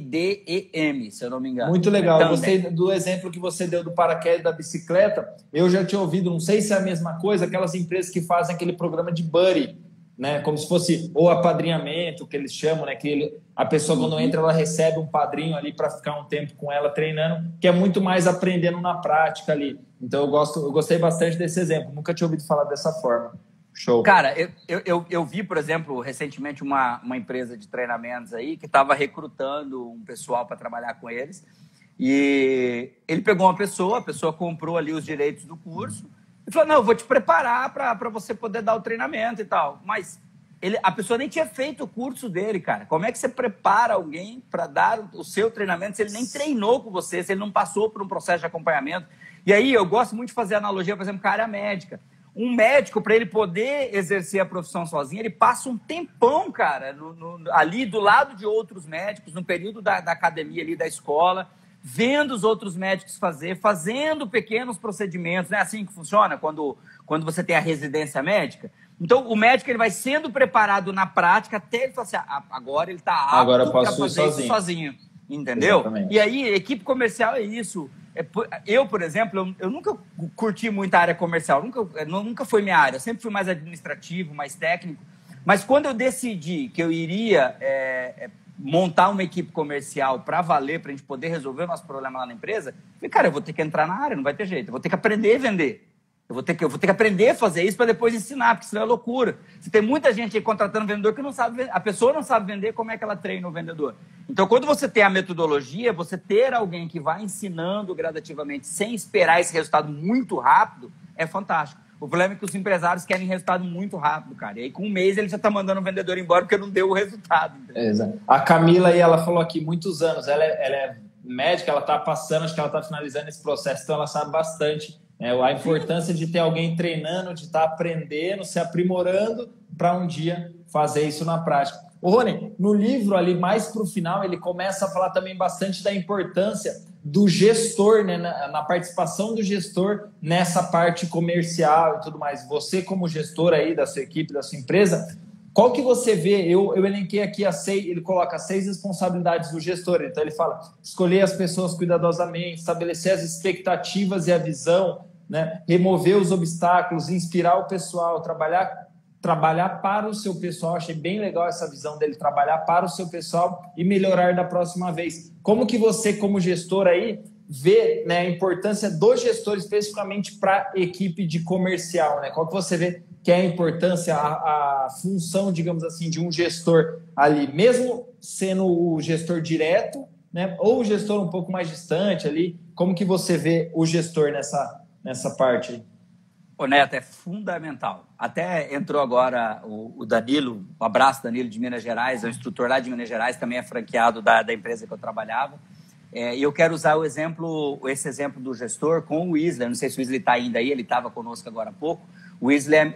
se eu não me engano. Muito legal. Eu gostei do exemplo que você deu do paraquedas da bicicleta. Eu já tinha ouvido, não sei se é a mesma coisa, aquelas empresas que fazem aquele programa de buddy, né? Como se fosse o apadrinhamento, que eles chamam, né? Que a pessoa, quando entra, ela recebe um padrinho ali para ficar um tempo com ela treinando, que é muito mais aprendendo na prática ali. Então, eu gostei bastante desse exemplo. Nunca tinha ouvido falar dessa forma. Show. Cara, eu vi, por exemplo, recentemente uma empresa de treinamentos aí que estava recrutando um pessoal para trabalhar com eles. E ele pegou uma pessoa, a pessoa comprou ali os direitos do curso e falou, não, eu vou te preparar para você poder dar o treinamento e tal. Mas a pessoa nem tinha feito o curso dele, cara. Como é que você prepara alguém para dar o seu treinamento se ele nem treinou com você, se ele não passou por um processo de acompanhamento? E aí eu gosto muito de fazer analogia, por exemplo, com a área médica. Um médico, para ele poder exercer a profissão sozinho, ele passa um tempão, cara, ali do lado de outros médicos, no período da academia ali, da escola, vendo os outros médicos fazendo pequenos procedimentos. Não é assim que funciona quando você tem a residência médica? Então, o médico ele vai sendo preparado na prática até ele falar assim, agora ele está apto para fazer isso sozinho. Entendeu? Exatamente. E aí, equipe comercial é isso. Eu, por exemplo, eu nunca curti muito a área comercial, nunca foi minha área, eu sempre fui mais administrativo, mais técnico, mas quando eu decidi que eu iria montar uma equipe comercial para valer, para a gente poder resolver o nosso problema lá na empresa, eu falei, cara, eu vou ter que entrar na área, não vai ter jeito, eu vou ter que aprender a vender. Eu vou ter que aprender a fazer isso para depois ensinar, porque senão é loucura. Você tem muita gente aí contratando vendedor que não sabe vender. A pessoa não sabe vender, como é que ela treina o vendedor? Então, quando você tem a metodologia, você ter alguém que vai ensinando gradativamente, sem esperar esse resultado muito rápido, é fantástico. O problema é que os empresários querem resultado muito rápido, cara. E aí, com um mês, ele já está mandando o vendedor embora porque não deu o resultado. Exato. A Camila aí, ela falou aqui muitos anos. Ela é médica, ela está passando, acho que ela está finalizando esse processo, então ela sabe bastante. A importância de ter alguém treinando, de estar aprendendo, se aprimorando para um dia fazer isso na prática. Ô, Rony, no livro ali, mais para o final, ele começa a falar também bastante da importância do gestor, né, na participação do gestor nessa parte comercial e tudo mais. Você, como gestor aí da sua equipe, da sua empresa, qual que você vê? Eu elenquei aqui ele coloca 6 responsabilidades do gestor. Então, ele fala, escolher as pessoas cuidadosamente, estabelecer as expectativas e a visão, né? Remover os obstáculos, inspirar o pessoal, trabalhar para o seu pessoal. Achei bem legal essa visão dele, trabalhar para o seu pessoal e melhorar da próxima vez. Como que você, como gestor aí, vê, né, a importância do gestor especificamente para a equipe de comercial, né? Qual que você vê que é a importância, a função, digamos assim, de um gestor ali, mesmo sendo o gestor direto, né, ou o gestor um pouco mais distante ali, como que você vê o gestor nessa parte? Ô, Neto, é fundamental. Até entrou agora o Danilo, um abraço, Danilo, de Minas Gerais, é um instrutor lá de Minas Gerais, também é franqueado da empresa que eu trabalhava. E eu quero usar esse exemplo do gestor com o Wesley. Não sei se o Wesley está ainda aí, ele estava conosco agora há pouco. O Weasley,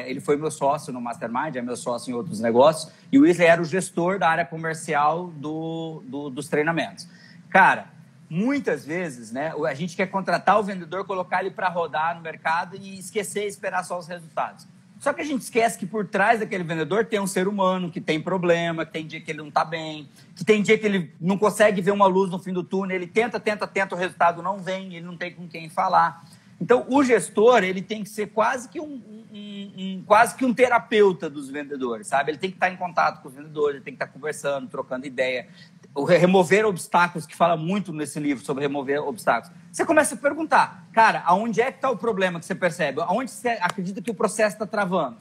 ele foi meu sócio no Mastermind, é meu sócio em outros negócios, e o Weasley era o gestor da área comercial dos treinamentos. Cara, muitas vezes, né, a gente quer contratar o vendedor, colocar ele para rodar no mercado e esquecer e esperar só os resultados. Só que a gente esquece que por trás daquele vendedor tem um ser humano que tem problema, que tem dia que ele não está bem, que tem dia que ele não consegue ver uma luz no fim do túnel, ele tenta, o resultado não vem, ele não tem com quem falar. Então, o gestor, ele tem que ser quase que um terapeuta dos vendedores, sabe? Ele tem que estar em contato com os vendedores, ele tem que estar conversando, trocando ideia. O remover obstáculos, que fala muito nesse livro sobre remover obstáculos. Você começa a perguntar, cara, aonde é que está o problema que você percebe? Aonde você acredita que o processo está travando?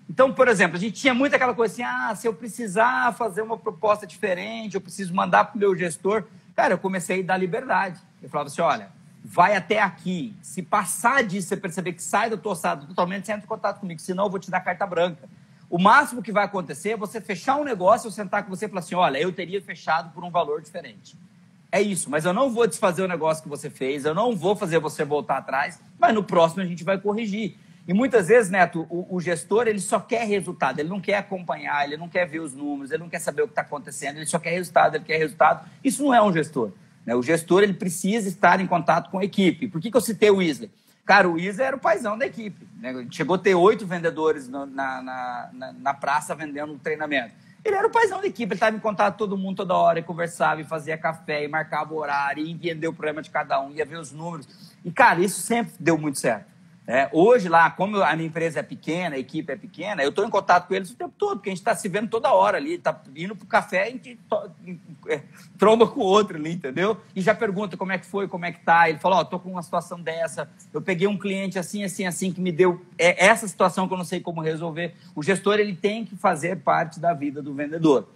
Então, por exemplo, a gente tinha muito aquela coisa assim, se eu precisar fazer uma proposta diferente, eu preciso mandar para o meu gestor. Cara, eu comecei a dar liberdade. Eu falava assim, olha, vai até aqui. Se passar disso, você perceber que sai da tua ossada totalmente, você entra em contato comigo, senão eu vou te dar carta branca. O máximo que vai acontecer é você fechar um negócio, eu sentar com você e falar assim, olha, eu teria fechado por um valor diferente. É isso, mas eu não vou desfazer o negócio que você fez, eu não vou fazer você voltar atrás, mas no próximo a gente vai corrigir. E muitas vezes, Neto, o gestor, ele só quer resultado, ele não quer acompanhar, ele não quer ver os números, ele não quer saber o que está acontecendo, ele só quer resultado, ele quer resultado. Isso não é um gestor. O gestor, ele precisa estar em contato com a equipe. Por que eu citei o Weasley? Cara, o Weasley era o paizão da equipe. Chegou a ter 8 vendedores na praça vendendo treinamento. Ele era o paizão da equipe, ele estava em contato com todo mundo toda hora, e conversava, e fazia café, e marcava o horário, e entendeu o problema de cada um, ia ver os números. E, cara, isso sempre deu muito certo. Hoje lá, como a minha empresa é pequena, a equipe é pequena, eu estou em contato com eles o tempo todo, porque a gente está se vendo toda hora ali, está indo para o café, a gente tromba com o outro ali, entendeu? E já pergunta como é que foi, como é que tá. Ele falou, estou com uma situação dessa, eu peguei um cliente assim, que me deu essa situação que eu não sei como resolver. O gestor, ele tem que fazer parte da vida do vendedor.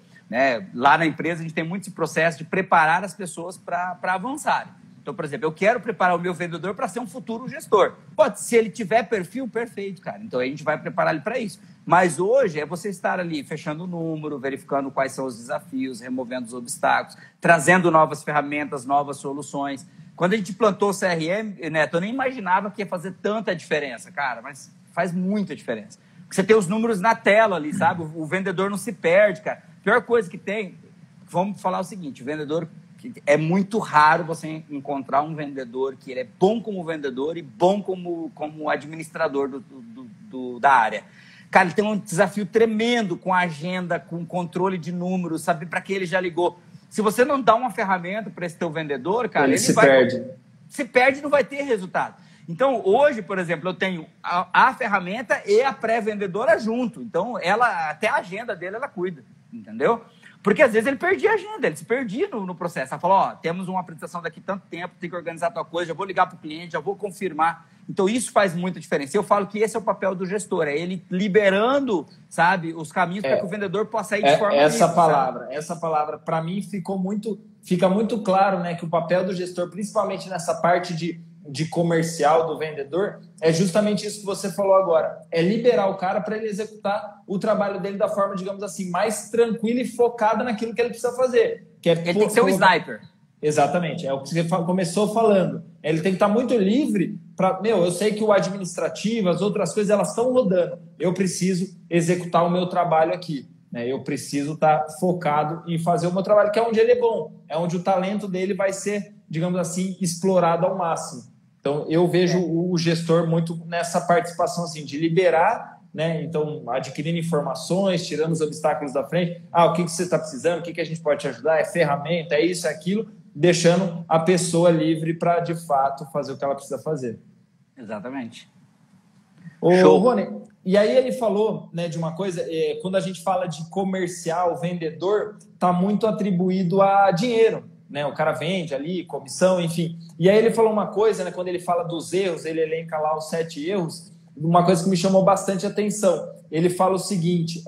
Lá na empresa, a gente tem muito esse processo de preparar as pessoas para avançarem. Então, por exemplo, eu quero preparar o meu vendedor para ser um futuro gestor. Se ele tiver perfil, perfeito, cara. Então, a gente vai preparar ele para isso. Mas hoje é você estar ali fechando o número, verificando quais são os desafios, removendo os obstáculos, trazendo novas ferramentas, novas soluções. Quando a gente plantou o CRM, Neto, eu nem imaginava que ia fazer tanta diferença, cara. Mas faz muita diferença. Porque você tem os números na tela ali, sabe? O vendedor não se perde, cara. A pior coisa que tem, vamos falar o seguinte, o vendedor... É muito raro você encontrar um vendedor que ele é bom como vendedor e bom como administrador da área. Cara, ele tem um desafio tremendo com a agenda, com controle de números, saber para que ele já ligou. Se você não dá uma ferramenta para esse teu vendedor, cara, ele se perde. Se perde e não vai ter resultado. Então, hoje, por exemplo, eu tenho a ferramenta e a pré-vendedora junto. Então, até a agenda dele, ela cuida, entendeu? Porque, às vezes, ele perdia a agenda, ele se perdia no processo. Ela falou, temos uma apresentação daqui tanto tempo, tem que organizar tal coisa, já vou ligar para o cliente, já vou confirmar. Então, isso faz muita diferença. Eu falo que esse é o papel do gestor, é ele liberando, sabe, os caminhos para que o vendedor possa ir de forma livre. Essa palavra, para mim, fica muito claro, né, que o papel do gestor, principalmente nessa parte de comercial do vendedor, é justamente isso que você falou agora. É liberar o cara para ele executar o trabalho dele da forma, digamos assim, mais tranquila e focada naquilo que ele precisa fazer. Ele tem que ser um sniper. Exatamente. É o que você começou falando. Ele tem que estar muito livre para... eu sei que o administrativo, as outras coisas, elas estão rodando. Eu preciso executar o meu trabalho aqui. Eu preciso estar focado em fazer o meu trabalho, que é onde ele é bom. É onde o talento dele vai ser, digamos assim, explorado ao máximo. Então, eu vejo o gestor muito nessa participação assim, de liberar, né? Então, adquirindo informações, tirando os obstáculos da frente. O que você está precisando? O que a gente pode te ajudar? É ferramenta? É isso, é aquilo? Deixando a pessoa livre para, de fato, fazer o que ela precisa fazer. Exatamente. Show. Rony, e aí ele falou, né, de uma coisa, quando a gente fala de comercial, vendedor, está muito atribuído a dinheiro. O cara vende ali, comissão, enfim. E aí ele falou uma coisa, né, quando ele fala dos erros, ele elenca lá os 7 erros, uma coisa que me chamou bastante atenção. Ele fala o seguinte,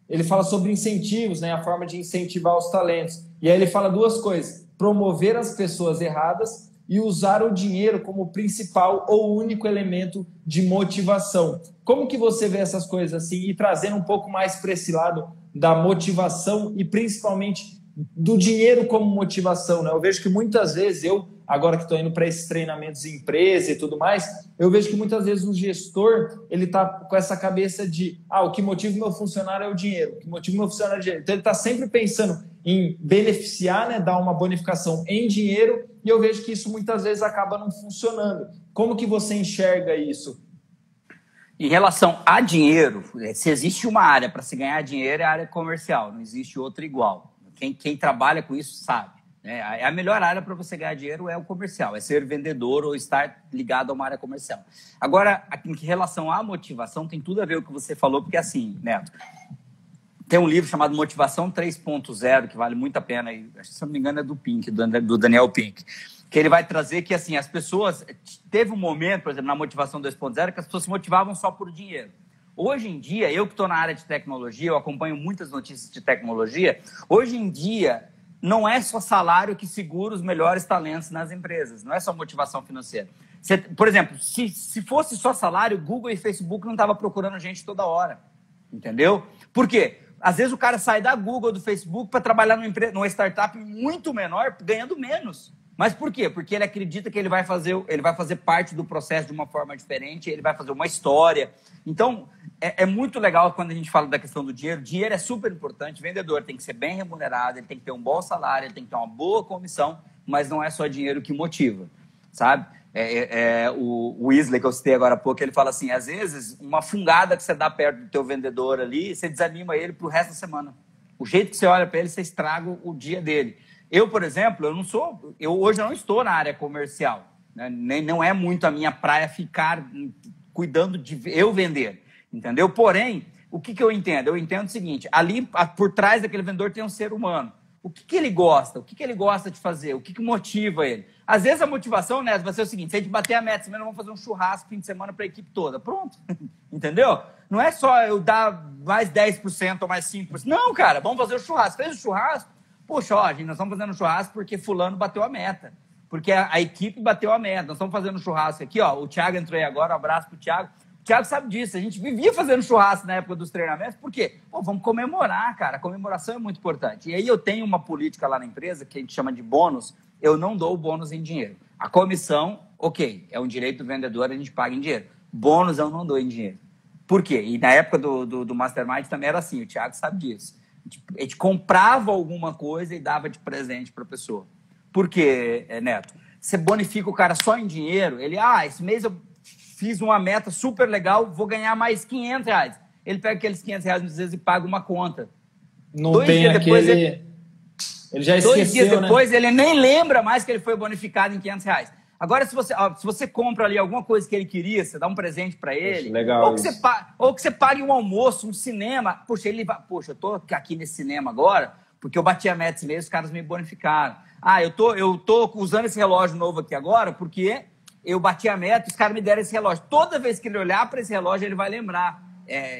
ele fala sobre incentivos, né, a forma de incentivar os talentos. E aí ele fala 2 coisas, promover as pessoas erradas e usar o dinheiro como principal ou único elemento de motivação. Como que você vê essas coisas assim e trazendo um pouco mais para esse lado da motivação e principalmente do dinheiro como motivação, né? Eu vejo que muitas vezes agora que estou indo para esses treinamentos em empresa e tudo mais, eu vejo que muitas vezes o gestor, ele está com essa cabeça de, o que motiva o meu funcionário é o dinheiro, o que motiva o meu funcionário é o dinheiro. Então, ele está sempre pensando em beneficiar, né, dar uma bonificação em dinheiro, e eu vejo que isso muitas vezes acaba não funcionando. Como que você enxerga isso? Em relação a dinheiro, se existe uma área para se ganhar dinheiro, é a área comercial, não existe outra igual. Quem trabalha com isso sabe. A melhor área para você ganhar dinheiro é o comercial, é ser vendedor ou estar ligado a uma área comercial. Agora, em relação à motivação, tem tudo a ver com o que você falou, porque assim, Neto, tem um livro chamado Motivação 3.0, que vale muito a pena, se não me engano é do Pink, do Daniel Pink, que ele vai trazer que assim, as pessoas... Teve um momento, por exemplo, na Motivação 2.0, que as pessoas se motivavam só por dinheiro. Hoje em dia, eu que estou na área de tecnologia, eu acompanho muitas notícias de tecnologia, hoje em dia... Não é só salário que segura os melhores talentos nas empresas. Não é só motivação financeira. Por exemplo, se fosse só salário, Google e Facebook não estavam procurando gente toda hora. Entendeu? Por quê? Às vezes o cara sai da Google, do Facebook, para trabalhar numa startup muito menor, ganhando menos. Mas por quê? Porque ele acredita que ele vai fazer parte do processo de uma forma diferente, ele vai fazer uma história. Então, é muito legal quando a gente fala da questão do dinheiro. Dinheiro é super importante. O vendedor tem que ser bem remunerado, ele tem que ter um bom salário, ele tem que ter uma boa comissão, mas não é só dinheiro que motiva, sabe? O Weasley, que eu citei agora há pouco, ele fala assim, às vezes, uma fungada que você dá perto do teu vendedor ali, você desanima ele pro resto da semana. O jeito que você olha para ele, você estraga o dia dele. Eu, por exemplo, hoje não estou na área comercial, né? Não é muito a minha praia ficar cuidando de eu vender, entendeu? Porém, o que eu entendo? Eu entendo o seguinte, ali por trás daquele vendedor tem um ser humano. O que ele gosta? O que ele gosta de fazer? O que motiva ele? Às vezes a motivação, né, vai ser o seguinte, se a gente bater a meta, semana vamos fazer um churrasco fim de semana para a equipe toda. Pronto, entendeu? Não é só eu dar mais 10% ou mais 5%. Não, cara, vamos fazer o churrasco. Fez o churrasco? Poxa, gente, nós estamos fazendo churrasco porque fulano bateu a meta. Porque a equipe bateu a meta. Nós estamos fazendo churrasco aqui, o Thiago entrou aí agora, um abraço pro Thiago. O Thiago sabe disso, a gente vivia fazendo churrasco na época dos treinamentos, por quê? Vamos comemorar, cara, a comemoração é muito importante. E aí eu tenho uma política lá na empresa, que a gente chama de bônus, eu não dou o bônus em dinheiro. A comissão, ok, é um direito do vendedor, a gente paga em dinheiro. Bônus eu não dou em dinheiro. Por quê? E na época do Mastermind também era assim, o Thiago sabe disso. A gente comprava alguma coisa e dava de presente para a pessoa. Por quê, Neto? Você bonifica o cara só em dinheiro, ele, esse mês eu fiz uma meta super legal, vou ganhar mais R$500. Ele pega aqueles R$500 às vezes e paga uma conta. Não tem aquele... Ele já esqueceu, 2 dias depois, né? Ele nem lembra mais que ele foi bonificado em R$500. Agora, se você compra ali alguma coisa que ele queria, você dá um presente para ele, legal, ou que você pague um almoço, um cinema, poxa, eu tô aqui nesse cinema agora, porque eu bati a meta esse mês, os caras me bonificaram. Eu tô usando esse relógio novo aqui agora, porque eu bati a meta, os caras me deram esse relógio. Toda vez que ele olhar para esse relógio, ele vai lembrar.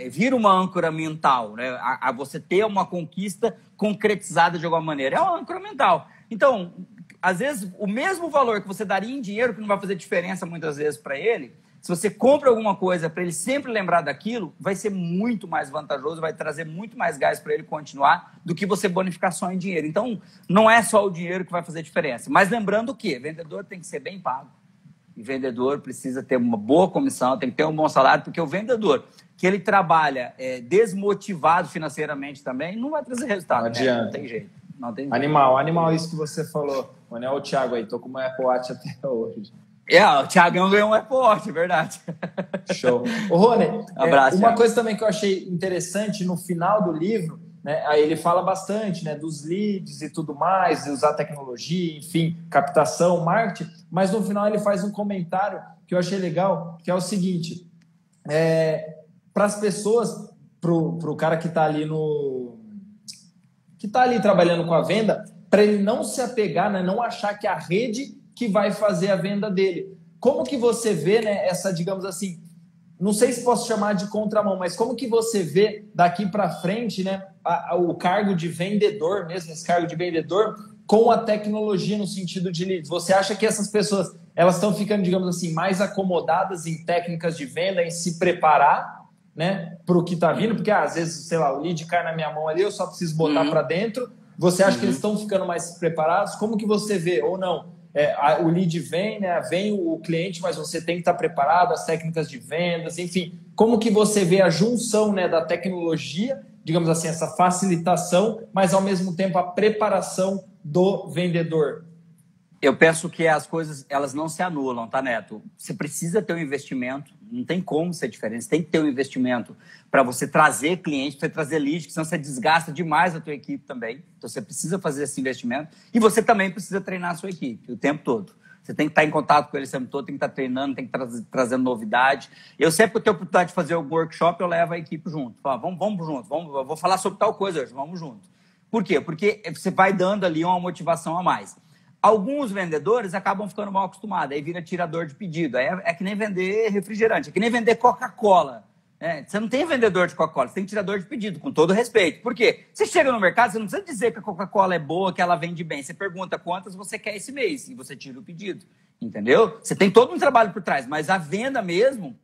Vira uma âncora mental, né? A você ter uma conquista concretizada de alguma maneira. É uma âncora mental. Então, às vezes, o mesmo valor que você daria em dinheiro, que não vai fazer diferença muitas vezes para ele, se você compra alguma coisa para ele sempre lembrar daquilo, vai ser muito mais vantajoso, vai trazer muito mais gás para ele continuar do que você bonificar só em dinheiro. Então, não é só o dinheiro que vai fazer diferença. Mas lembrando que vendedor tem que ser bem pago. E vendedor precisa ter uma boa comissão, tem que ter um bom salário, porque o vendedor que ele trabalha desmotivado financeiramente também, não vai trazer resultado. Não adianta. Não tem jeito. Animal isso que você falou. Olha o Thiago aí, tô com uma Apple Watch até hoje. O Thiagão ganhou um Apple Watch, verdade. Show. Ô, Rony, abraço, uma coisa também que eu achei interessante no final do livro, né, aí ele fala bastante, né, dos leads e tudo mais, de usar tecnologia, enfim, captação, marketing, mas no final ele faz um comentário que eu achei legal, que é o seguinte, para as pessoas, pro cara que está ali trabalhando com a venda, para ele não se apegar, né, não achar que é a rede que vai fazer a venda dele. Como que você vê, né, essa, digamos assim, não sei se posso chamar de contramão, mas como que você vê daqui para frente, né, o cargo de vendedor mesmo, esse cargo de vendedor, com a tecnologia no sentido de leads? Você acha que essas pessoas, elas estão ficando, digamos assim, mais acomodadas em técnicas de venda, em se preparar, né, para o que está vindo? Porque às vezes, sei lá, o lead cai na minha mão ali, eu só preciso botar para dentro, Você acha que eles estão ficando mais preparados? Como que você vê? Ou não? O lead vem, né? Vem o cliente, mas você tem que estar preparado, as técnicas de vendas, enfim. Como que você vê a junção, né, da tecnologia, digamos assim, essa facilitação, mas ao mesmo tempo a preparação do vendedor? Eu penso que as coisas, elas não se anulam, tá, Neto? Você precisa ter um investimento, não tem como ser diferente, você tem que ter um investimento para você trazer cliente, para você trazer lead, que senão você desgasta demais a tua equipe também. Então, você precisa fazer esse investimento e você também precisa treinar a sua equipe o tempo todo. Você tem que estar em contato com eles o tempo todo, tem que estar treinando, tem que estar trazendo novidade. Eu sempre que eu tenho a oportunidade de fazer o workshop, eu levo a equipe junto. Falo, vamos junto, eu vou falar sobre tal coisa hoje, vamos junto. Por quê? Porque você vai dando ali uma motivação a mais. Alguns vendedores acabam ficando mal acostumados, aí vira tirador de pedido. Aí é que nem vender refrigerante, é que nem vender Coca-Cola. Você não tem vendedor de Coca-Cola, você tem tirador de pedido, com todo respeito. Por quê? Você chega no mercado, você não precisa dizer que a Coca-Cola é boa, que ela vende bem. Você pergunta quantas você quer esse mês e você tira o pedido. Entendeu? Você tem todo um trabalho por trás, mas a venda mesmo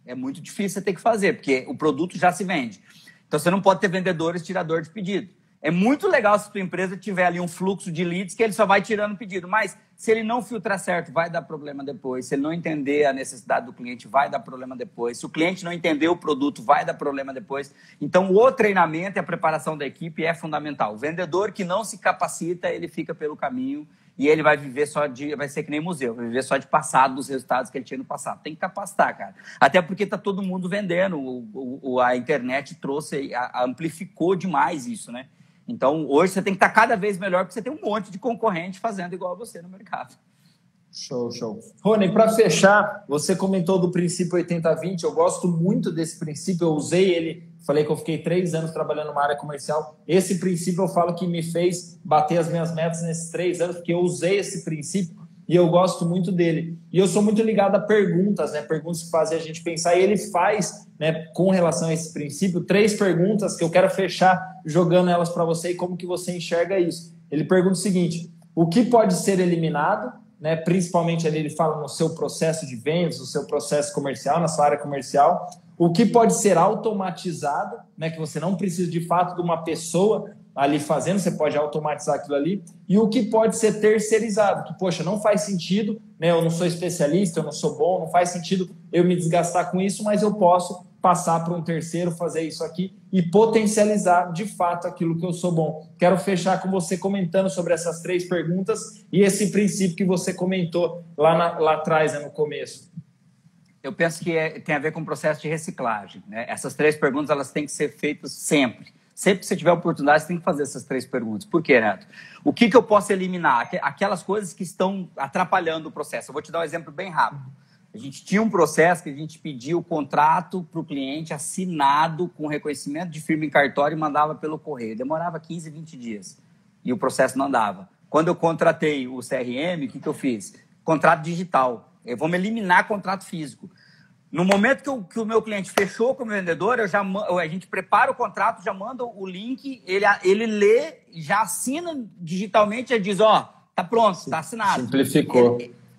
é muito difícil você ter que fazer, porque o produto já se vende. Então você não pode ter vendedores tirador de pedido. É muito legal se a tua empresa tiver ali um fluxo de leads que ele só vai tirando pedido, mas se ele não filtrar certo, vai dar problema depois. Se ele não entender a necessidade do cliente, vai dar problema depois. Se o cliente não entender o produto, vai dar problema depois. Então, o treinamento e a preparação da equipe é fundamental. O vendedor que não se capacita, ele fica pelo caminho e ele vai viver vai ser que nem museu, vai viver só de passado, dos resultados que ele tinha no passado. Tem que capacitar, cara. Até porque tá todo mundo vendendo. A internet amplificou demais isso, né? Então, hoje você tem que estar cada vez melhor, porque você tem um monte de concorrente fazendo igual a você no mercado. Show. Rony, para fechar, você comentou do princípio 80-20, eu gosto muito desse princípio, eu usei ele, falei que eu fiquei 3 anos trabalhando numa área comercial. Esse princípio eu falo que me fez bater as minhas metas nesses 3 anos, porque eu usei esse princípio e eu gosto muito dele. E eu sou muito ligado a perguntas, né? Perguntas que fazem a gente pensar. E ele faz, né, com relação a esse princípio, 3 perguntas que eu quero fechar jogando elas para você e como que você enxerga isso. Ele pergunta o seguinte: o que pode ser eliminado, né? Principalmente ali ele fala no seu processo de vendas, no seu processo comercial, na sua área comercial. O que pode ser automatizado, né? Que você não precisa de fato de uma pessoa ali fazendo, você pode automatizar aquilo ali, e o que pode ser terceirizado, que, poxa, não faz sentido, né? Eu não sou especialista, eu não sou bom, não faz sentido eu me desgastar com isso, mas eu posso passar para um terceiro, fazer isso aqui e potencializar, de fato, aquilo que eu sou bom. Quero fechar com você comentando sobre essas 3 perguntas e esse princípio que você comentou lá atrás, né, no começo. Eu penso que tem a ver com o processo de reciclagem, né? Essas 3 perguntas, elas têm que ser feitas sempre. Sempre que você tiver oportunidade, você tem que fazer essas 3 perguntas. Por quê, Neto? O que eu posso eliminar? Aquelas coisas que estão atrapalhando o processo. Eu vou te dar um exemplo bem rápido. A gente tinha um processo que a gente pedia o contrato para o cliente assinado com reconhecimento de firma em cartório e mandava pelo correio. Demorava 15, 20 dias e o processo não andava. Quando eu contratei o CRM, o que eu fiz? Contrato digital. Vamos eliminar contrato físico. No momento que o meu cliente fechou com o meu vendedor, a gente prepara o contrato, já manda o link, ele lê, já assina digitalmente e diz, tá pronto, tá assinado. Simplificou.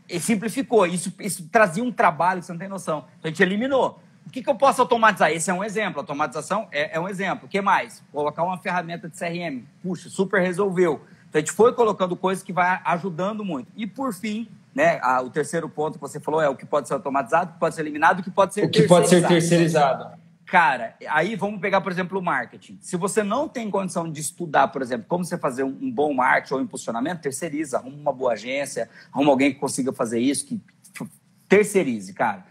Ele simplificou. Isso trazia um trabalho que você não tem noção. Então, a gente eliminou. O que eu posso automatizar? Esse é um exemplo. A automatização é um exemplo. O que mais? Colocar uma ferramenta de CRM. Puxa, super resolveu. Então, a gente foi colocando coisas que vai ajudando muito. E, por fim, né, o terceiro ponto que você falou é o que pode ser automatizado, o que pode ser eliminado, o que pode ser terceirizado. O que pode ser terceirizado. Cara, aí vamos pegar, por exemplo, o marketing. Se você não tem condição de estudar, por exemplo, como você fazer um bom marketing ou impulsionamento, terceiriza, arruma uma boa agência, arruma alguém que consiga fazer isso, que terceirize, cara.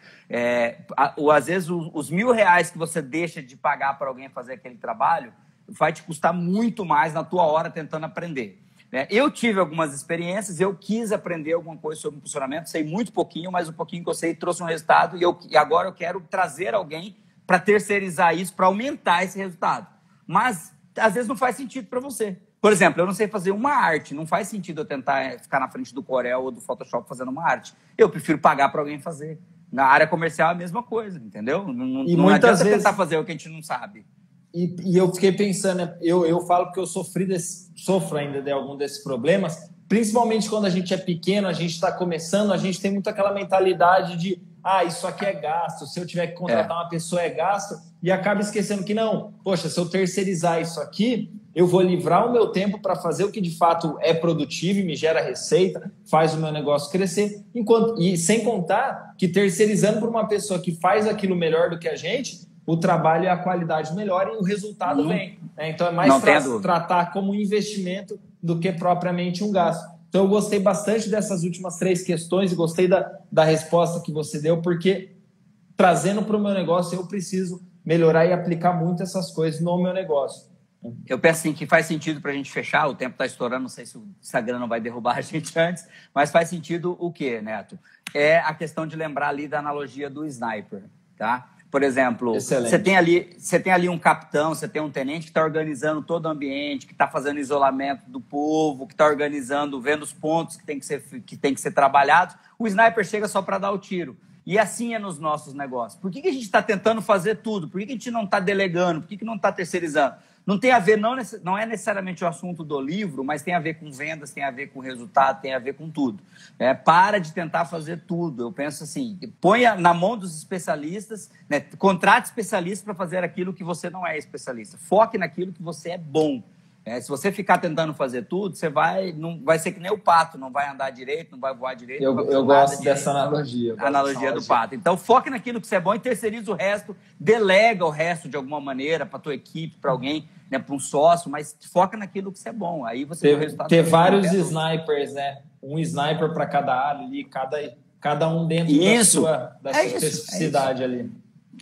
Às vezes, os R$1.000 que você deixa de pagar para alguém fazer aquele trabalho vai te custar muito mais na tua hora tentando aprender. Eu tive algumas experiências, eu quis aprender alguma coisa sobre impulsionamento, sei muito pouquinho, mas o pouquinho que eu sei trouxe um resultado e agora eu quero trazer alguém para terceirizar isso, para aumentar esse resultado. Mas, às vezes, não faz sentido para você. Por exemplo, eu não sei fazer uma arte, não faz sentido eu tentar ficar na frente do Corel ou do Photoshop fazendo uma arte. Eu prefiro pagar para alguém fazer. Na área comercial é a mesma coisa, entendeu? Não adianta tentar fazer o que a gente não sabe. E eu fiquei pensando, né? Eu falo que eu sofro ainda de algum desses problemas, principalmente quando a gente é pequeno, a gente está começando, a gente tem muito aquela mentalidade de isso aqui é gasto, se eu tiver que contratar uma pessoa é gasto, e acaba esquecendo que não, poxa, se eu terceirizar isso aqui, eu vou livrar o meu tempo para fazer o que de fato é produtivo e me gera receita, faz o meu negócio crescer, e sem contar que terceirizando para uma pessoa que faz aquilo melhor do que a gente, o trabalho e a qualidade melhoram e o resultado vem. Né? Então, é mais tratar como um investimento do que propriamente um gasto. Então, eu gostei bastante dessas últimas 3 questões e gostei da resposta que você deu, porque trazendo para o meu negócio, eu preciso melhorar e aplicar muito essas coisas no meu negócio. Eu penso assim, que faz sentido para a gente fechar, o tempo está estourando, não sei se o Instagram não vai derrubar a gente antes, mas faz sentido o quê, Neto? É a questão de lembrar ali da analogia do sniper, tá? Por exemplo, você tem ali um capitão, você tem um tenente que está organizando todo o ambiente, que está fazendo isolamento do povo, que está organizando, vendo os pontos que tem que ser trabalhados. O sniper chega só para dar o tiro. E assim é nos nossos negócios. Por que a gente está tentando fazer tudo? Por que a gente não está delegando? Por que não está terceirizando? Não tem a ver, não é necessariamente o assunto do livro, mas tem a ver com vendas, tem a ver com resultado, tem a ver com tudo. Para de tentar fazer tudo. Eu penso assim, ponha na mão dos especialistas, né, contrate especialistas para fazer aquilo que você não é especialista. Foque naquilo que você é bom. Se você ficar tentando fazer tudo, não vai ser que nem o pato, não vai andar direito, não vai voar direito. Eu gosto dessa analogia. Analogia do pato. Então, foque naquilo que você é bom e terceiriza o resto, delega o resto de alguma maneira para a tua equipe, para alguém, né, para um sócio, mas foca naquilo que você é bom. Aí você tem o resultado. Ter vários snipers, né? Um sniper para cada área ali, cada um dentro da sua especificidade ali.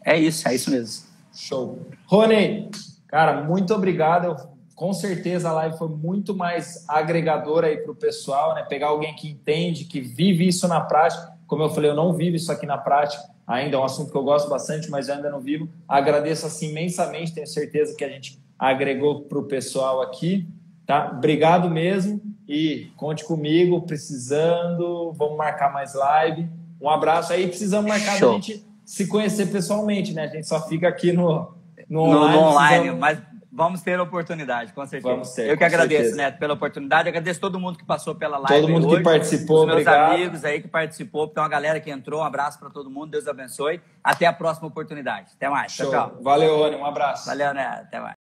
É isso mesmo. Show. Rony, cara, muito obrigado. Com certeza a live foi muito mais agregadora aí para o pessoal, né? Pegar alguém que entende, que vive isso na prática. Como eu falei, eu não vivo isso aqui na prática ainda, é um assunto que eu gosto bastante, mas eu ainda não vivo. Agradeço assim imensamente, tenho certeza que a gente agregou para o pessoal aqui, tá? Obrigado mesmo e conte comigo, precisando, vamos marcar mais live. Um abraço aí, precisamos marcar da gente se conhecer pessoalmente, né? A gente só fica aqui no online, mas vamos ter a oportunidade, com certeza. Vamos ter, eu que agradeço, Neto, pela oportunidade. Agradeço todo mundo que passou pela live. Todo mundo hoje, que participou, os meus obrigado. amigos aí que participou. Então, a galera que entrou, um abraço para todo mundo. Deus abençoe. Até a próxima oportunidade. Até mais. Tchau, tchau. Valeu, Rony. Um abraço. Valeu, Neto. Até mais.